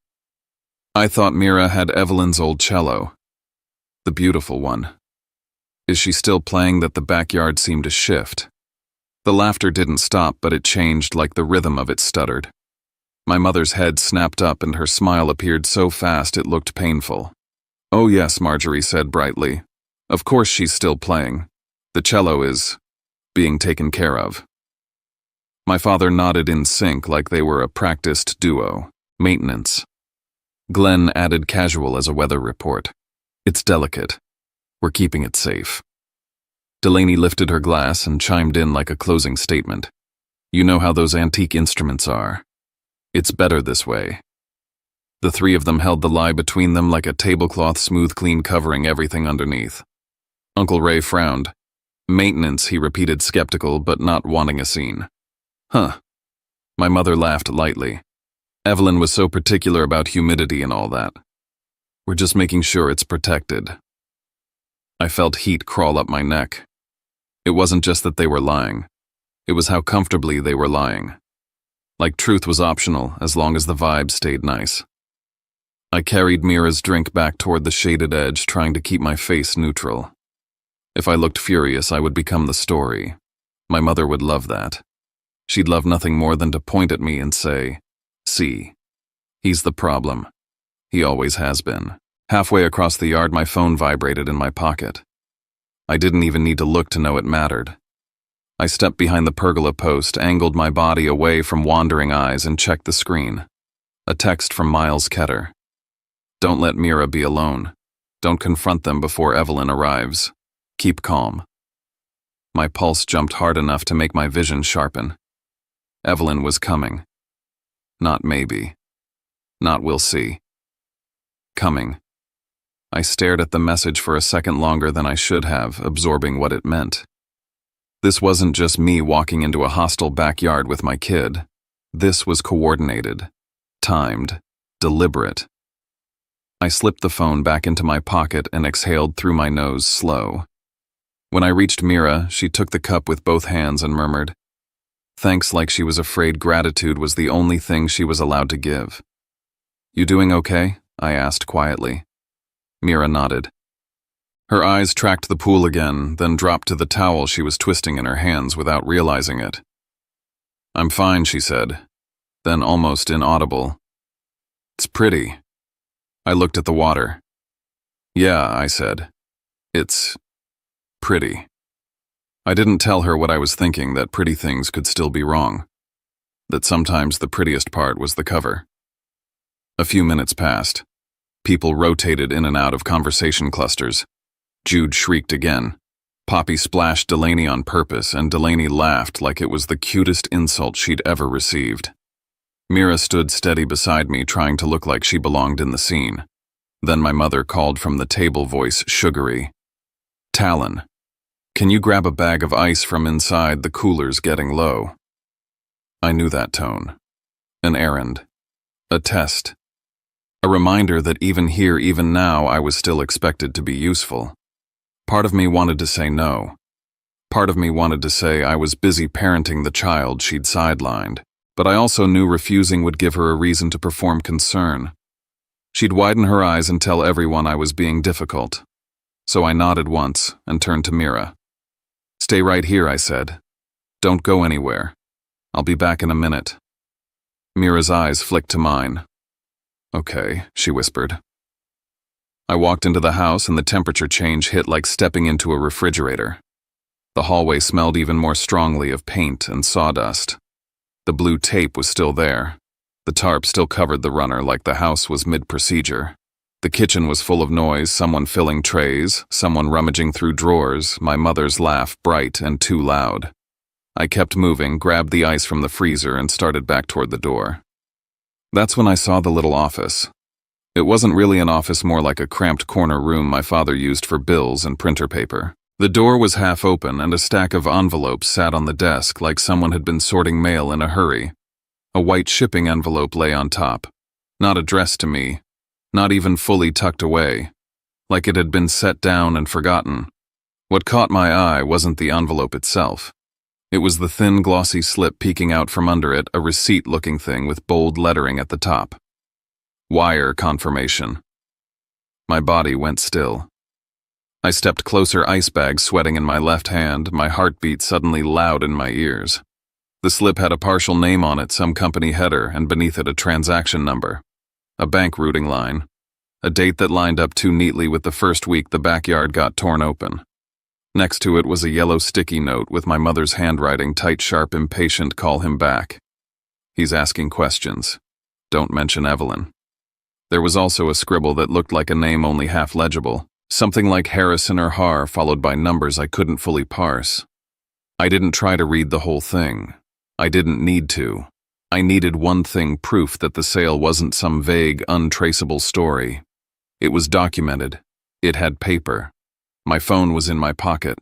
"I thought Mira had Evelyn's old cello. The beautiful one. Is she still playing?" That the backyard seemed to shift. The laughter didn't stop, but it changed like the rhythm of it stuttered. My mother's head snapped up and her smile appeared so fast it looked painful. "Oh yes," Marjorie said brightly. "Of course she's still playing. The cello is being taken care of." My father nodded in sync like they were a practiced duo. "Maintenance." Glenn added casual as a weather report. "It's delicate. We're keeping it safe." Delaney lifted her glass and chimed in like a closing statement. "You know how those antique instruments are. It's better this way." The three of them held the lie between them like a tablecloth, smooth, clean, covering everything underneath. Uncle Ray frowned. "Maintenance," he repeated, skeptical but not wanting a scene. "Huh." My mother laughed lightly. "Evelyn was so particular about humidity and all that. We're just making sure it's protected." I felt heat crawl up my neck. It wasn't just that they were lying. It was how comfortably they were lying. Like truth was optional as long as the vibe stayed nice. I carried Mira's drink back toward the shaded edge, trying to keep my face neutral. If I looked furious, I would become the story. My mother would love that. She'd love nothing more than to point at me and say, "See, he's the problem. He always has been." Halfway across the yard, my phone vibrated in my pocket. I didn't even need to look to know it mattered. I stepped behind the pergola post, angled my body away from wandering eyes, and checked the screen. A text from Miles Ketter. "Don't let Mira be alone. Don't confront them before Evelyn arrives. Keep calm." My pulse jumped hard enough to make my vision sharpen. Evelyn was coming. Not maybe. Not we'll see. Coming. I stared at the message for a second longer than I should have, absorbing what it meant. This wasn't just me walking into a hostile backyard with my kid. This was coordinated, timed, deliberate. I slipped the phone back into my pocket and exhaled through my nose, slow. When I reached Mira, she took the cup with both hands and murmured, "Thanks," like she was afraid gratitude was the only thing she was allowed to give. "You doing okay?" I asked quietly. Mira nodded. Her eyes tracked the pool again, then dropped to the towel she was twisting in her hands without realizing it. "I'm fine," she said, then almost inaudible, "It's pretty." I looked at the water. "Yeah," I said. "It's pretty." I didn't tell her what I was thinking, that pretty things could still be wrong. That sometimes the prettiest part was the cover. A few minutes passed. People rotated in and out of conversation clusters. Jude shrieked again. Poppy splashed Delaney on purpose, and Delaney laughed like it was the cutest insult she'd ever received. Mira stood steady beside me, trying to look like she belonged in the scene. Then my mother called from the table, voice sugary. "Talon, can you grab a bag of ice from inside? The cooler's getting low." I knew that tone. An errand. A test. A reminder that even here, even now, I was still expected to be useful. Part of me wanted to say no. Part of me wanted to say I was busy parenting the child she'd sidelined, but I also knew refusing would give her a reason to perform concern. She'd widen her eyes and tell everyone I was being difficult. So I nodded once and turned to Mira. "Stay right here," I said. "Don't go anywhere. I'll be back in a minute." Mira's eyes flicked to mine. "Okay," she whispered. I walked into the house and the temperature change hit like stepping into a refrigerator. The hallway smelled even more strongly of paint and sawdust. The blue tape was still there. The tarp still covered the runner like the house was mid-procedure. The kitchen was full of noise, someone filling trays, someone rummaging through drawers, my mother's laugh bright and too loud. I kept moving, grabbed the ice from the freezer, and started back toward the door. That's when I saw the little office. It wasn't really an office, more like a cramped corner room my father used for bills and printer paper. The door was half open and a stack of envelopes sat on the desk like someone had been sorting mail in a hurry. A white shipping envelope lay on top, not addressed to me, not even fully tucked away, like it had been set down and forgotten. What caught my eye wasn't the envelope itself. It was the thin, glossy slip peeking out from under it, a receipt-looking thing with bold lettering at the top. Wire confirmation. My body went still. I stepped closer, ice bag sweating in my left hand, my heartbeat suddenly loud in my ears. The slip had a partial name on it, some company header, and beneath it a transaction number. A bank routing line. A date that lined up too neatly with the first week the backyard got torn open. Next to it was a yellow sticky note with my mother's handwriting, tight, sharp, impatient, "Call him back. He's asking questions. Don't mention Evelyn." There was also a scribble that looked like a name only half legible, something like Harrison or Har, followed by numbers I couldn't fully parse. I didn't try to read the whole thing. I didn't need to. I needed one thing, proof that the sale wasn't some vague, untraceable story. It was documented. It had paper. My phone was in my pocket.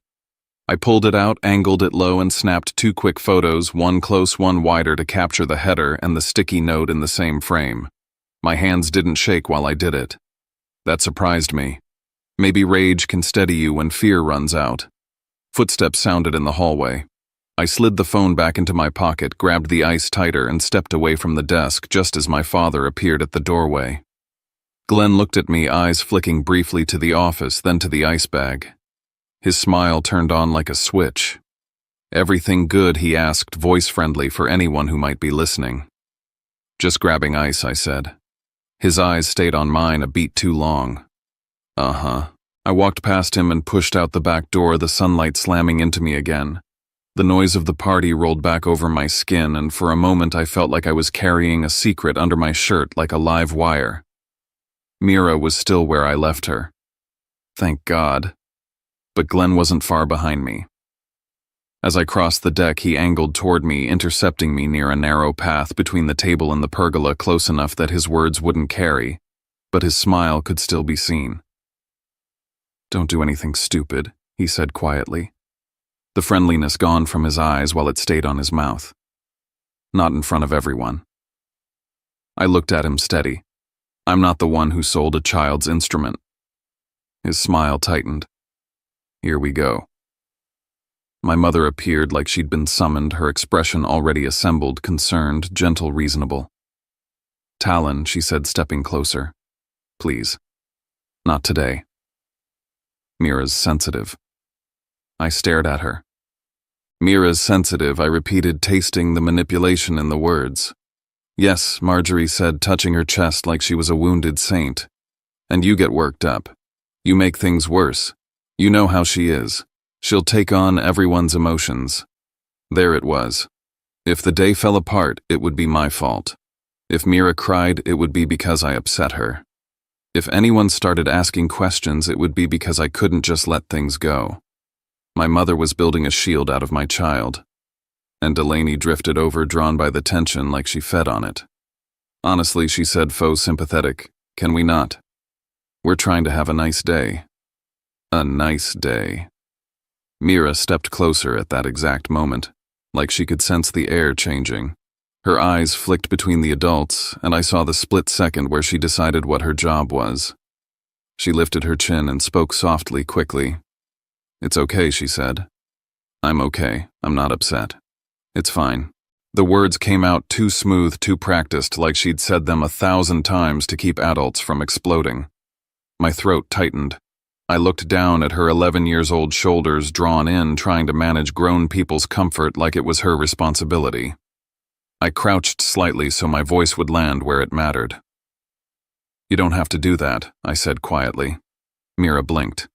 I pulled it out, angled it low, and snapped 2 quick photos, one close, one wider, to capture the header and the sticky note in the same frame. My hands didn't shake while I did it. That surprised me. Maybe rage can steady you when fear runs out. Footsteps sounded in the hallway. I slid the phone back into my pocket, grabbed the ice tighter, and stepped away from the desk just as my father appeared at the doorway. Glenn looked at me, eyes flicking briefly to the office, then to the ice bag. His smile turned on like a switch. "Everything good?" he asked, voice-friendly for anyone who might be listening. "Just grabbing ice," I said. His eyes stayed on mine a beat too long. Uh-huh. I walked past him and pushed out the back door, the sunlight slamming into me again. The noise of the party rolled back over my skin, and for a moment I felt like I was carrying a secret under my shirt like a live wire. Mira was still where I left her. Thank God. But Glenn wasn't far behind me. As I crossed the deck, he angled toward me, intercepting me near a narrow path between the table and the pergola, close enough that his words wouldn't carry, but his smile could still be seen. "Don't do anything stupid," he said quietly. The friendliness gone from his eyes while it stayed on his mouth. "Not in front of everyone." I looked at him steady. I'm not the one who sold a child's instrument. His smile tightened. "Here we go." My mother appeared like she'd been summoned, her expression already assembled, concerned, gentle, reasonable. "Talon," she said, stepping closer. "Please. Not today." "Mira's sensitive." I stared at her. "Mira's sensitive," I repeated, tasting the manipulation in the words. "Yes," Marjorie said, touching her chest like she was a wounded saint. "And you get worked up. You make things worse. You know how she is. She'll take on everyone's emotions." There it was. If the day fell apart, it would be my fault. If Mira cried, it would be because I upset her. If anyone started asking questions, it would be because I couldn't just let things go. My mother was building a shield out of my child, and Delaney drifted over, drawn by the tension like she fed on it. Honestly, she said, faux sympathetic, can we not? We're trying to have a nice day. A nice day. Mira stepped closer at that exact moment, like she could sense the air changing. Her eyes flicked between the adults, and I saw the split second where she decided what her job was. She lifted her chin and spoke softly, quickly. It's okay, she said. I'm okay. I'm not upset. It's fine. The words came out too smooth, too practiced, like she'd said them 1,000 times to keep adults from exploding. My throat tightened. I looked down at her 11-year-old shoulders, drawn in, trying to manage grown people's comfort like it was her responsibility. I crouched slightly so my voice would land where it mattered. You don't have to do that, I said quietly. Mira blinked.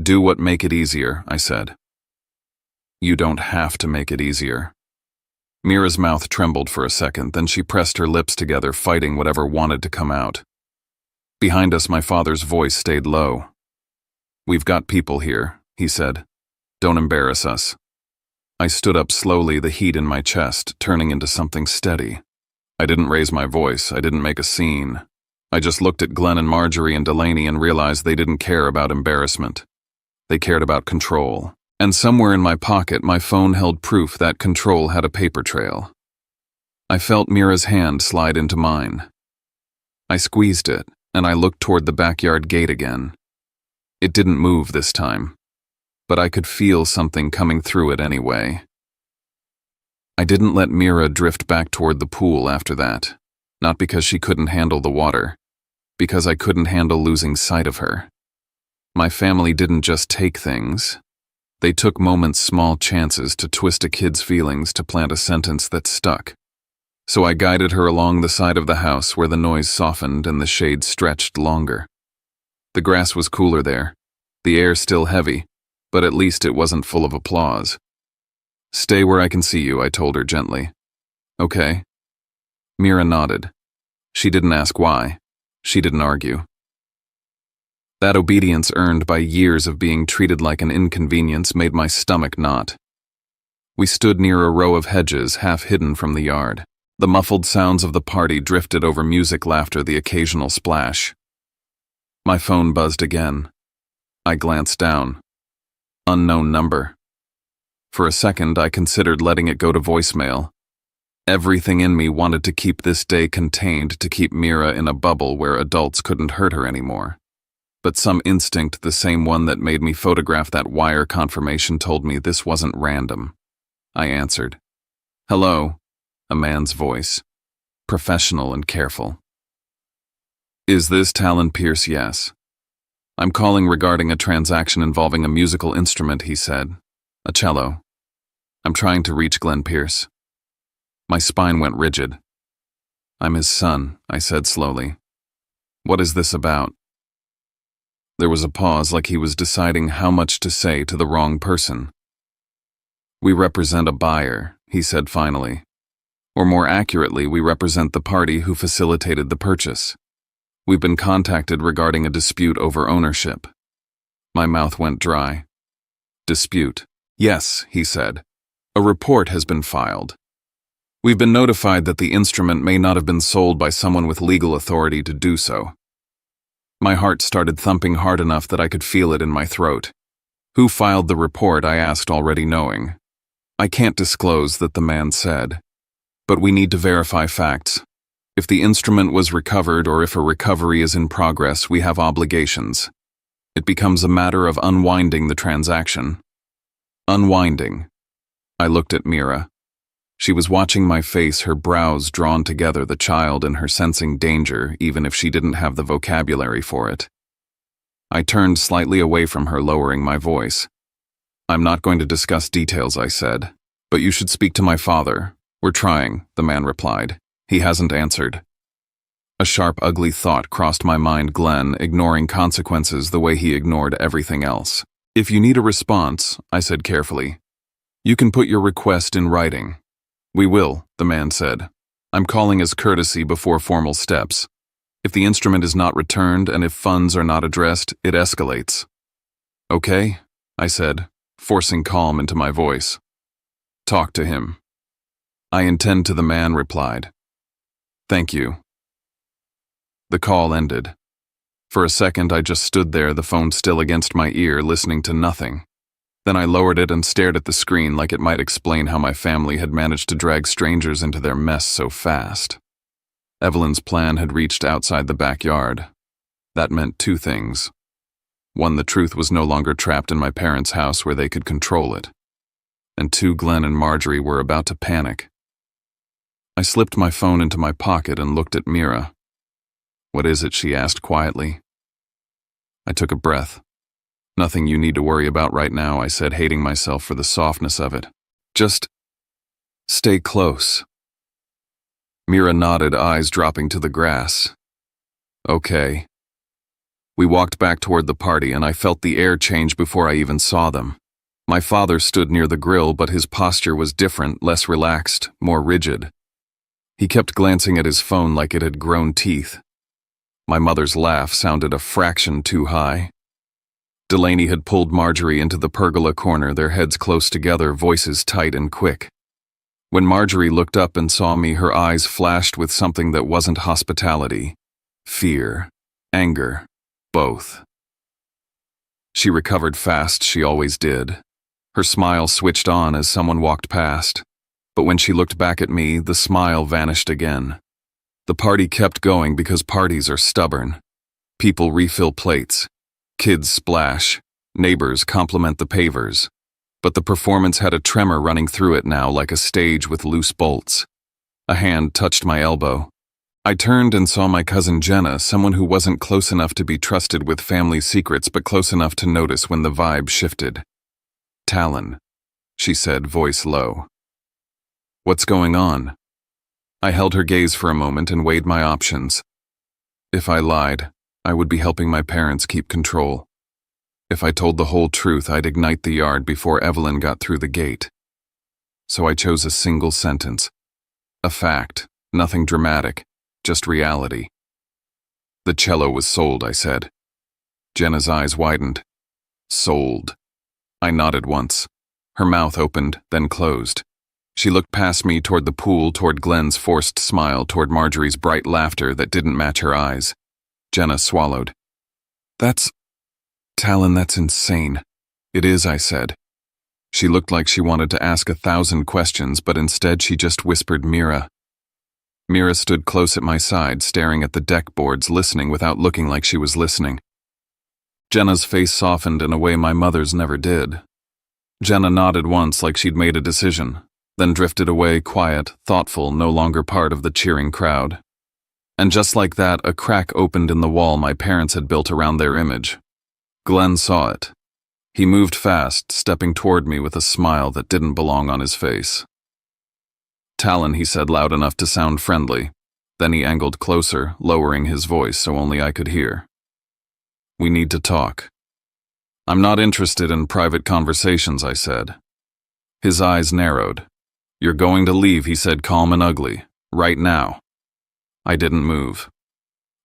Do what make it easier, I said. You don't have to make it easier. Mira's mouth trembled for a second, then she pressed her lips together, fighting whatever wanted to come out. Behind us, my father's voice stayed low. We've got people here, he said. Don't embarrass us. I stood up slowly, the heat in my chest turning into something steady. I didn't raise my voice, I didn't make a scene. I just looked at Glenn and Marjorie and Delaney and realized they didn't care about embarrassment. They cared about control. And somewhere in my pocket, my phone held proof that control had a paper trail. I felt Mira's hand slide into mine. I squeezed it, and I looked toward the backyard gate again. It didn't move this time, but I could feel something coming through it anyway. I didn't let Mira drift back toward the pool after that, not because she couldn't handle the water, because I couldn't handle losing sight of her. My family didn't just take things. They took moments, small chances to twist a kid's feelings to plant a sentence that stuck. So I guided her along the side of the house where the noise softened and the shade stretched longer. The grass was cooler there, the air still heavy, but at least it wasn't full of applause. Stay where I can see you, I told her gently. Okay. Mira nodded. She didn't ask why. She didn't argue. That obedience earned by years of being treated like an inconvenience made my stomach knot. We stood near a row of hedges half hidden from the yard. The muffled sounds of the party drifted over music, laughter, the occasional splash. My phone buzzed again. I glanced down. Unknown number. For a second, I considered letting it go to voicemail. Everything in me wanted to keep this day contained, to keep Mira in a bubble where adults couldn't hurt her anymore. But some instinct, the same one that made me photograph that wire confirmation, told me this wasn't random. I answered. Hello, a man's voice, professional and careful. Is this Talon Pierce? Yes. I'm calling regarding a transaction involving a musical instrument, he said. A cello. I'm trying to reach Glenn Pierce. My spine went rigid. I'm his son, I said slowly. What is this about? There was a pause, like he was deciding how much to say to the wrong person. We represent a buyer, he said finally. Or more accurately, we represent the party who facilitated the purchase. We've been contacted regarding a dispute over ownership. My mouth went dry. Dispute. Yes, he said. A report has been filed. We've been notified that the instrument may not have been sold by someone with legal authority to do so. My heart started thumping hard enough that I could feel it in my throat. Who filed the report? I asked, already knowing. I can't disclose that, the man said. But we need to verify facts. If the instrument was recovered or if a recovery is in progress, we have obligations. It becomes a matter of unwinding the transaction. Unwinding. I looked at Mira. She was watching my face, her brows drawn together, the child in her sensing danger, even if she didn't have the vocabulary for it. I turned slightly away from her, lowering my voice. I'm not going to discuss details, I said, but you should speak to my father. We're trying, the man replied. He hasn't answered. A sharp, ugly thought crossed my mind, Glenn, ignoring consequences the way he ignored everything else. If you need a response, I said carefully, you can put your request in writing. We will, the man said. I'm calling as courtesy before formal steps. If the instrument is not returned and if funds are not addressed, it escalates. Okay, I said, forcing calm into my voice. "Talk to him." "I intend to," the man replied. "Thank you." The call ended. For a second, I just stood there, the phone still against my ear, listening to nothing. Then I lowered it and stared at the screen like it might explain how my family had managed to drag strangers into their mess so fast. Evelyn's plan had reached outside the backyard. That meant two things. One, the truth was no longer trapped in my parents' house where they could control it. And two, Glenn and Marjorie were about to panic. I slipped my phone into my pocket and looked at Mira. "What is it?" she asked quietly. I took a breath. "Nothing you need to worry about right now," I said, hating myself for the softness of it. "Just stay close." Mira nodded, eyes dropping to the grass. "Okay." We walked back toward the party, and I felt the air change before I even saw them. My father stood near the grill, but his posture was different, less relaxed, more rigid. He kept glancing at his phone like it had grown teeth. My mother's laugh sounded a fraction too high. Delaney had pulled Marjorie into the pergola corner, their heads close together, voices tight and quick. When Marjorie looked up and saw me, her eyes flashed with something that wasn't hospitality. Fear, anger, both. She recovered fast, she always did. Her smile switched on as someone walked past. But when she looked back at me, the smile vanished again. The party kept going because parties are stubborn. People refill plates. Kids splash. Neighbors compliment the pavers. But the performance had a tremor running through it now, like a stage with loose bolts. A hand touched my elbow. I turned and saw my cousin Jenna, someone who wasn't close enough to be trusted with family secrets, but close enough to notice when the vibe shifted. "Talon," she said, voice low. "What's going on?" I held her gaze for a moment and weighed my options. If I lied, I would be helping my parents keep control. If I told the whole truth, I'd ignite the yard before Evelyn got through the gate. So I chose a single sentence. A fact, nothing dramatic, just reality. "The cello was sold," I said. Jenna's eyes widened. "Sold." I nodded once. Her mouth opened, then closed. She looked past me toward the pool, toward Glenn's forced smile, toward Marjorie's bright laughter that didn't match her eyes. Jenna swallowed. Talon, that's insane." "It is," I said. She looked like she wanted to ask 1,000 questions, but instead she just whispered Mira. Mira stood close at my side, staring at the deck boards, listening without looking like she was listening. Jenna's face softened in a way my mother's never did. Jenna nodded once like she'd made a decision, then drifted away, quiet, thoughtful, no longer part of the cheering crowd. And just like that, a crack opened in the wall my parents had built around their image. Glenn saw it. He moved fast, stepping toward me with a smile that didn't belong on his face. "Talon," he said loud enough to sound friendly. Then he angled closer, lowering his voice so only I could hear. "We need to talk." "I'm not interested in private conversations," I said. His eyes narrowed. "You're going to leave," he said, calm and ugly. "Right now." I didn't move.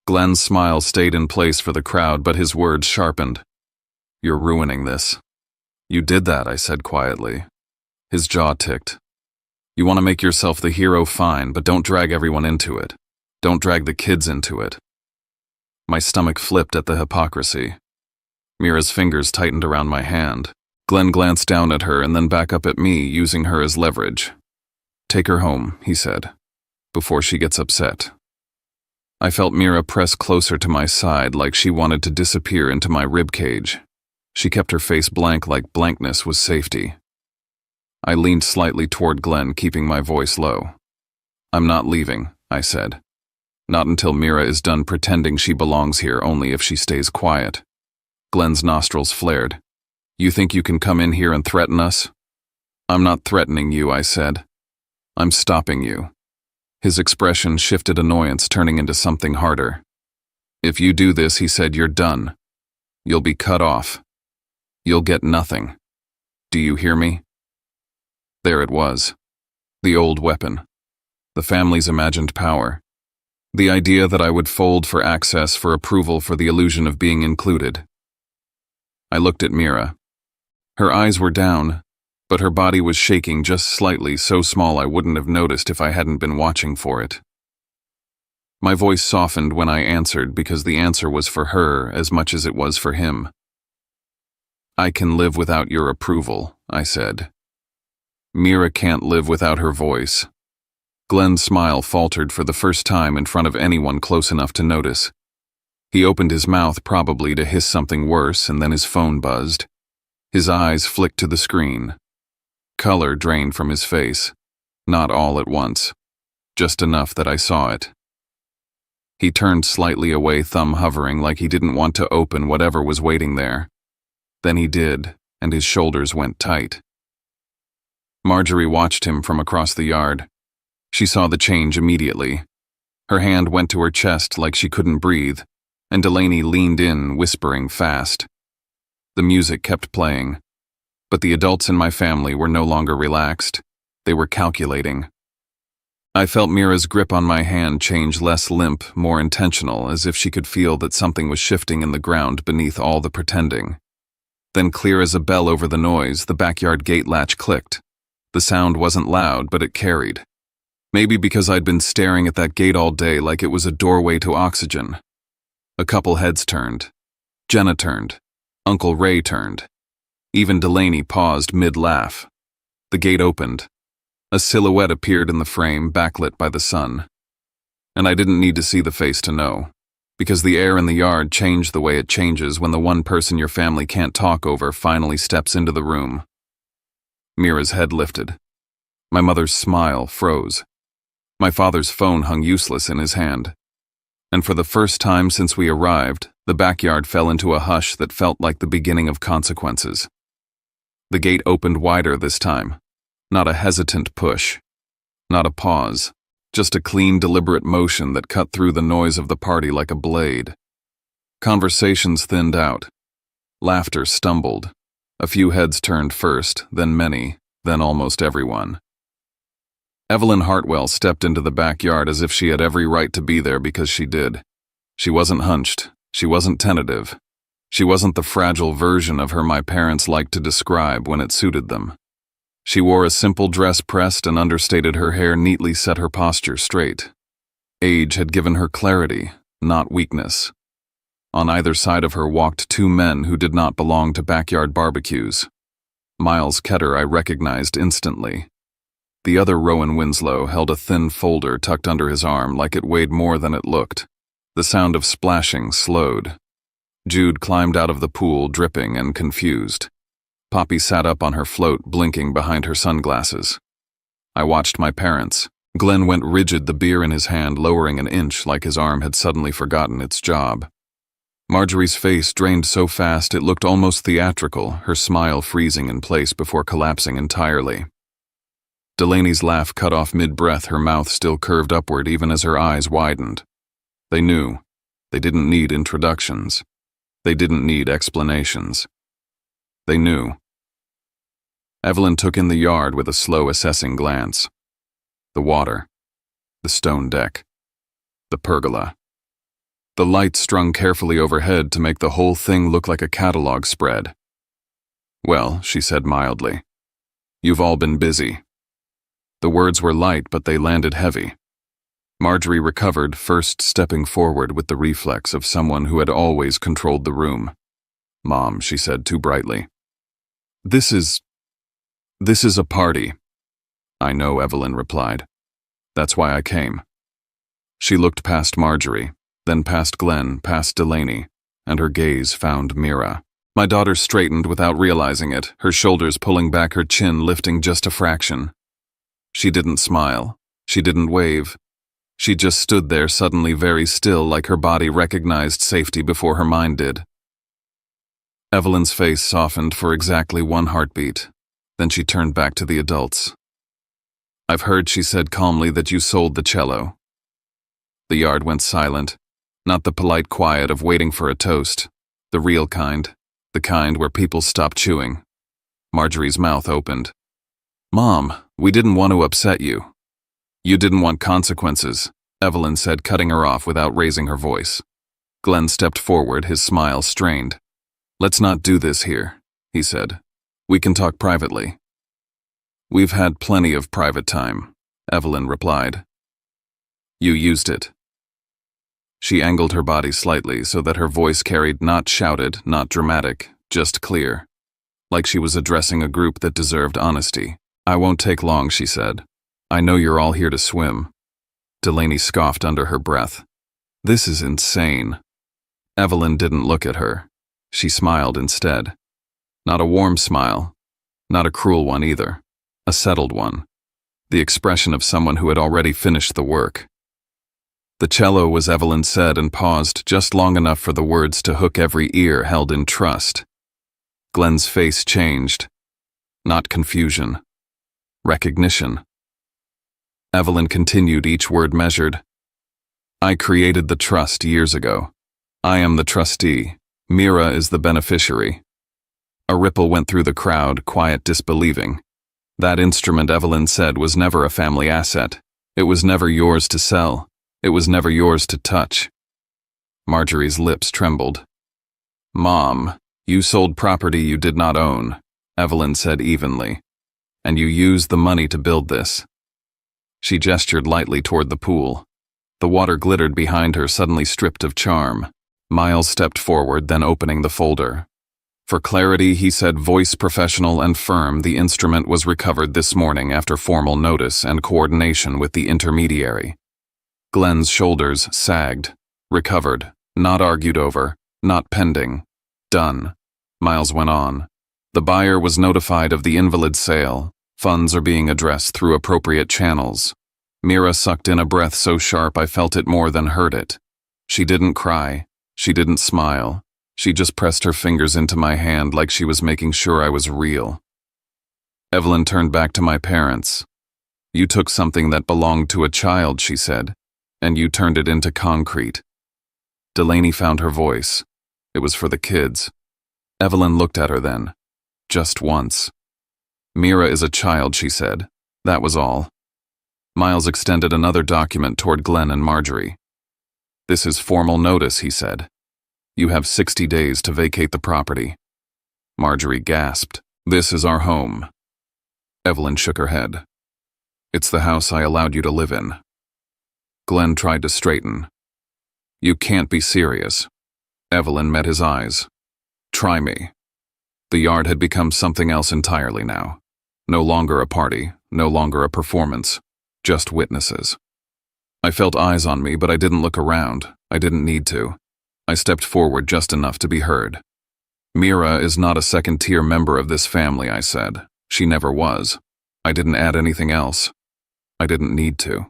Glenn's smile stayed in place for the crowd, but his words sharpened. "You're ruining this." "You did that," I said quietly. His jaw ticked. "You want to make yourself the hero, fine, but don't drag everyone into it. Don't drag the kids into it." My stomach flipped at the hypocrisy. Mira's fingers tightened around my hand. Glenn glanced down at her and then back up at me, using her as leverage. "Take her home," he said, "before she gets upset." I felt Mira press closer to my side like she wanted to disappear into my ribcage. She kept her face blank like blankness was safety. I leaned slightly toward Glenn, keeping my voice low. "I'm not leaving," I said. "Not until Mira is done pretending she belongs here, only if she stays quiet." Glenn's nostrils flared. "You think you can come in here and threaten us?" "I'm not threatening you," I said. "I'm stopping you." His expression shifted, annoyance turning into something harder. "If you do this," he said, "you're done. You'll be cut off. You'll get nothing. Do you hear me?" There it was. The old weapon. The family's imagined power. The idea that I would fold for access, for approval, for the illusion of being included. I looked at Mira. Her eyes were down, but her body was shaking just slightly, so small I wouldn't have noticed if I hadn't been watching for it. My voice softened when I answered because the answer was for her as much as it was for him. "I can live without your approval," I said. "Mira can't live without her voice." Glenn's smile faltered for the first time in front of anyone close enough to notice. He opened his mouth probably to hiss something worse, and then his phone buzzed. His eyes flicked to the screen. Color drained from his face. Not all at once. Just enough that I saw it. He turned slightly away, thumb hovering like he didn't want to open whatever was waiting there. Then he did, and his shoulders went tight. Marjorie watched him from across the yard. She saw the change immediately. Her hand went to her chest like she couldn't breathe, and Delaney leaned in, whispering fast. The music kept playing, but the adults in my family were no longer relaxed. They were calculating. I felt Mira's grip on my hand change, less limp, more intentional, as if she could feel that something was shifting in the ground beneath all the pretending. Then, clear as a bell over the noise, the backyard gate latch clicked. The sound wasn't loud, but it carried. Maybe because I'd been staring at that gate all day like it was a doorway to oxygen. A couple heads turned. Jenna turned. Uncle Ray turned. Even Delaney paused mid-laugh. The gate opened. A silhouette appeared in the frame, backlit by the sun. And I didn't need to see the face to know, because the air in the yard changed the way it changes when the one person your family can't talk over finally steps into the room. Mira's head lifted. My mother's smile froze. My father's phone hung useless in his hand. And for the first time since we arrived, the backyard fell into a hush that felt like the beginning of consequences. The gate opened wider this time. Not a hesitant push. Not a pause. Just a clean, deliberate motion that cut through the noise of the party like a blade. Conversations thinned out. Laughter stumbled. A few heads turned first, then many, then almost everyone. Evelyn Hartwell stepped into the backyard as if she had every right to be there because she did. She wasn't hunched. She wasn't tentative. She wasn't the fragile version of her my parents liked to describe when it suited them. She wore a simple dress pressed and understated, her hair neatly set her posture straight. Age had given her clarity, not weakness. On either side of her walked two men who did not belong to backyard barbecues. Miles Ketter I recognized instantly. The other, Rowan Winslow, held a thin folder tucked under his arm like it weighed more than it looked. The sound of splashing slowed. Jude climbed out of the pool, dripping and confused. Poppy sat up on her float, blinking behind her sunglasses. I watched my parents. Glenn went rigid, the beer in his hand lowering an inch like his arm had suddenly forgotten its job. Marjorie's face drained so fast it looked almost theatrical, her smile freezing in place before collapsing entirely. Delaney's laugh cut off mid-breath, her mouth still curved upward even as her eyes widened. They knew. They didn't need introductions. They didn't need explanations. They knew. Evelyn took in the yard with a slow, assessing glance. The water. The stone deck. The pergola. The light strung carefully overhead to make the whole thing look like a catalog spread. "Well," she said mildly, "you've all been busy." The words were light, but they landed heavy. Marjorie recovered, first stepping forward with the reflex of someone who had always controlled the room. "Mom," she said too brightly. This is a party." "I know," Evelyn replied. "That's why I came." She looked past Marjorie, then past Glenn, past Delaney, and her gaze found Mira. My daughter straightened without realizing it, her shoulders pulling back, her chin lifting just a fraction. She didn't smile. She didn't wave. She just stood there, suddenly very still, like her body recognized safety before her mind did. Evelyn's face softened for exactly one heartbeat. Then she turned back to the adults. "I've heard," she said calmly, "that you sold the cello." The yard went silent, not the polite quiet of waiting for a toast, the real kind, the kind where people stop chewing. Marjorie's mouth opened. "Mom, we didn't want to upset you." "You didn't want consequences," Evelyn said, cutting her off without raising her voice. Glenn stepped forward, his smile strained. "Let's not do this here," he said. We can talk privately. We've had plenty of private time, Evelyn replied. You used it. She angled her body slightly so that her voice carried not shouted, not dramatic, just clear, like she was addressing a group that deserved honesty. I won't take long, she said. I know you're all here to swim. Delaney scoffed under her breath. This is insane. Evelyn didn't look at her. She smiled instead. Not a warm smile, not a cruel one either, a settled one, the expression of someone who had already finished the work. The cello, was Evelyn said, and paused just long enough for the words to hook every ear held in trust. Glenn's face changed. Not confusion. Recognition. Evelyn continued, each word measured. I created the trust years ago. I am the trustee. Mira is the beneficiary. A ripple went through the crowd, quiet disbelieving. That instrument, Evelyn said, was never a family asset. It was never yours to sell. It was never yours to touch. Marjorie's lips trembled. Mom, you sold property you did not own, Evelyn said evenly. And you used the money to build this. She gestured lightly toward the pool. The water glittered behind her, suddenly stripped of charm. Miles stepped forward, then opening the folder. For clarity, he said, voice professional and firm, the instrument was recovered this morning after formal notice and coordination with the intermediary. Glenn's shoulders sagged. Recovered, not argued over, not pending. Done. Miles went on. The buyer was notified of the invalid sale. Funds are being addressed through appropriate channels. Mira sucked in a breath so sharp I felt it more than heard it. She didn't cry. She didn't smile. She just pressed her fingers into my hand like she was making sure I was real. Evelyn turned back to my parents. You took something that belonged to a child, she said, and you turned it into concrete. Delaney found her voice. It was for the kids. Evelyn looked at her then. Just once. Mira is a child, she said. That was all. Miles extended another document toward Glenn and Marjorie. This is formal notice, he said. You have 60 days to vacate the property. Marjorie gasped. This is our home. Evelyn shook her head. It's the house I allowed you to live in. Glenn tried to straighten. You can't be serious. Evelyn met his eyes. Try me. The yard had become something else entirely now. No longer a party, no longer a performance, just witnesses. I felt eyes on me, but I didn't look around. I didn't need to. I stepped forward just enough to be heard. Mira is not a second-tier member of this family, I said. She never was. I didn't add anything else. I didn't need to.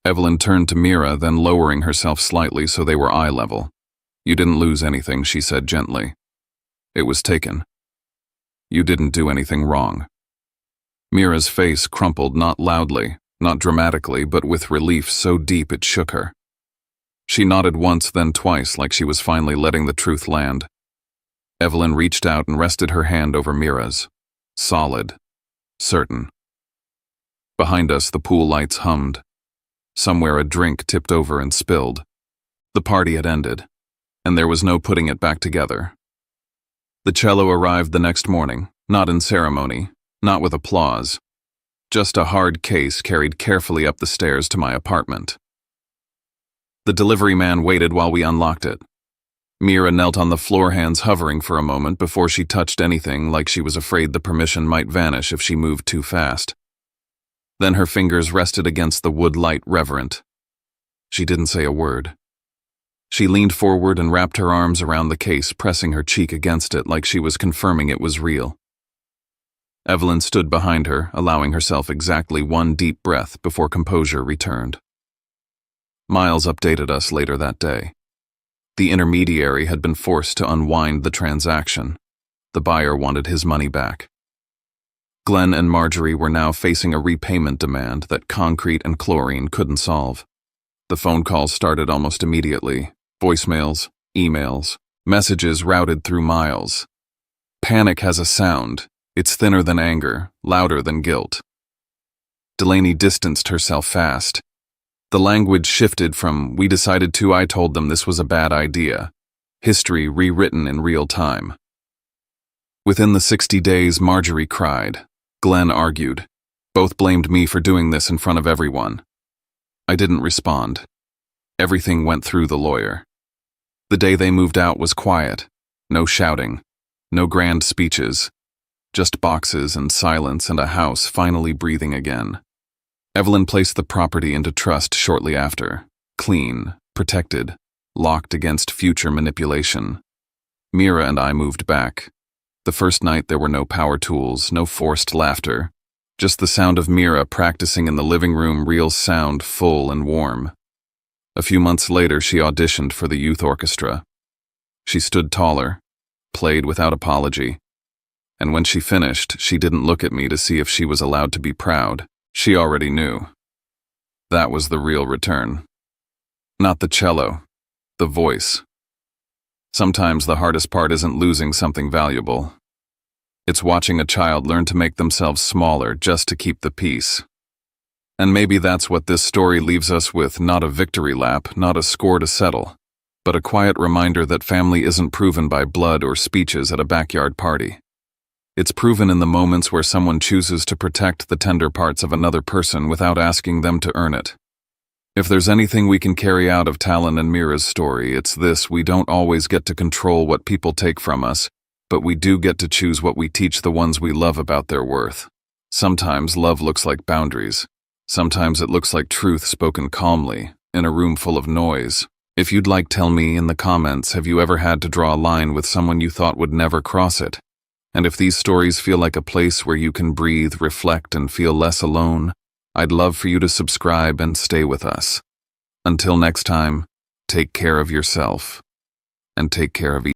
Evelyn turned to Mira, then lowering herself slightly so they were eye level. You didn't lose anything, she said gently. It was taken. You didn't do anything wrong. Mira's face crumpled, not loudly, not dramatically, but with relief so deep it shook her. She nodded once, then twice, like she was finally letting the truth land. Evelyn reached out and rested her hand over Mira's. Solid. Certain. Behind us, the pool lights hummed. Somewhere a drink tipped over and spilled. The party had ended, and there was no putting it back together. The cello arrived the next morning, not in ceremony, not with applause. Just a hard case carried carefully up the stairs to my apartment. The delivery man waited while we unlocked it. Mira knelt on the floor, hands hovering for a moment before she touched anything, like she was afraid the permission might vanish if she moved too fast. Then her fingers rested against the wood light, reverent. She didn't say a word. She leaned forward and wrapped her arms around the case, pressing her cheek against it like she was confirming it was real. Evelyn stood behind her, allowing herself exactly one deep breath before composure returned. Miles updated us later that day. The intermediary had been forced to unwind the transaction. The buyer wanted his money back. Glenn and Marjorie were now facing a repayment demand that concrete and chlorine couldn't solve. The phone calls started almost immediately. Voicemails, emails, messages routed through Miles. Panic has a sound. It's thinner than anger, louder than guilt. Delaney distanced herself fast. The language shifted from, we decided to, I told them this was a bad idea. History rewritten in real time. Within the 60 days, Marjorie cried. Glenn argued. Both blamed me for doing this in front of everyone. I didn't respond. Everything went through the lawyer. The day they moved out was quiet. No shouting. No grand speeches. Just boxes and silence and a house finally breathing again. Evelyn placed the property into trust shortly after. Clean, protected, locked against future manipulation. Mira and I moved back. The first night there were no power tools, no forced laughter. Just the sound of Mira practicing in the living room, real sound, full and warm. A few months later, she auditioned for the youth orchestra. She stood taller, played without apology. And when she finished, she didn't look at me to see if she was allowed to be proud. She already knew. That was the real return. Not the cello, the voice. Sometimes the hardest part isn't losing something valuable. It's watching a child learn to make themselves smaller just to keep the peace. And maybe that's what this story leaves us with, not a victory lap, not a score to settle, but a quiet reminder that family isn't proven by blood or speeches at a backyard party. It's proven in the moments where someone chooses to protect the tender parts of another person without asking them to earn it. If there's anything we can carry out of Talon and Mira's story, it's this: we don't always get to control what people take from us, but we do get to choose what we teach the ones we love about their worth. Sometimes love looks like boundaries. Sometimes it looks like truth spoken calmly, in a room full of noise. If you'd like, tell me in the comments, have you ever had to draw a line with someone you thought would never cross it? And if these stories feel like a place where you can breathe, reflect, and feel less alone, I'd love for you to subscribe and stay with us. Until next time, take care of yourself, and take care of each other.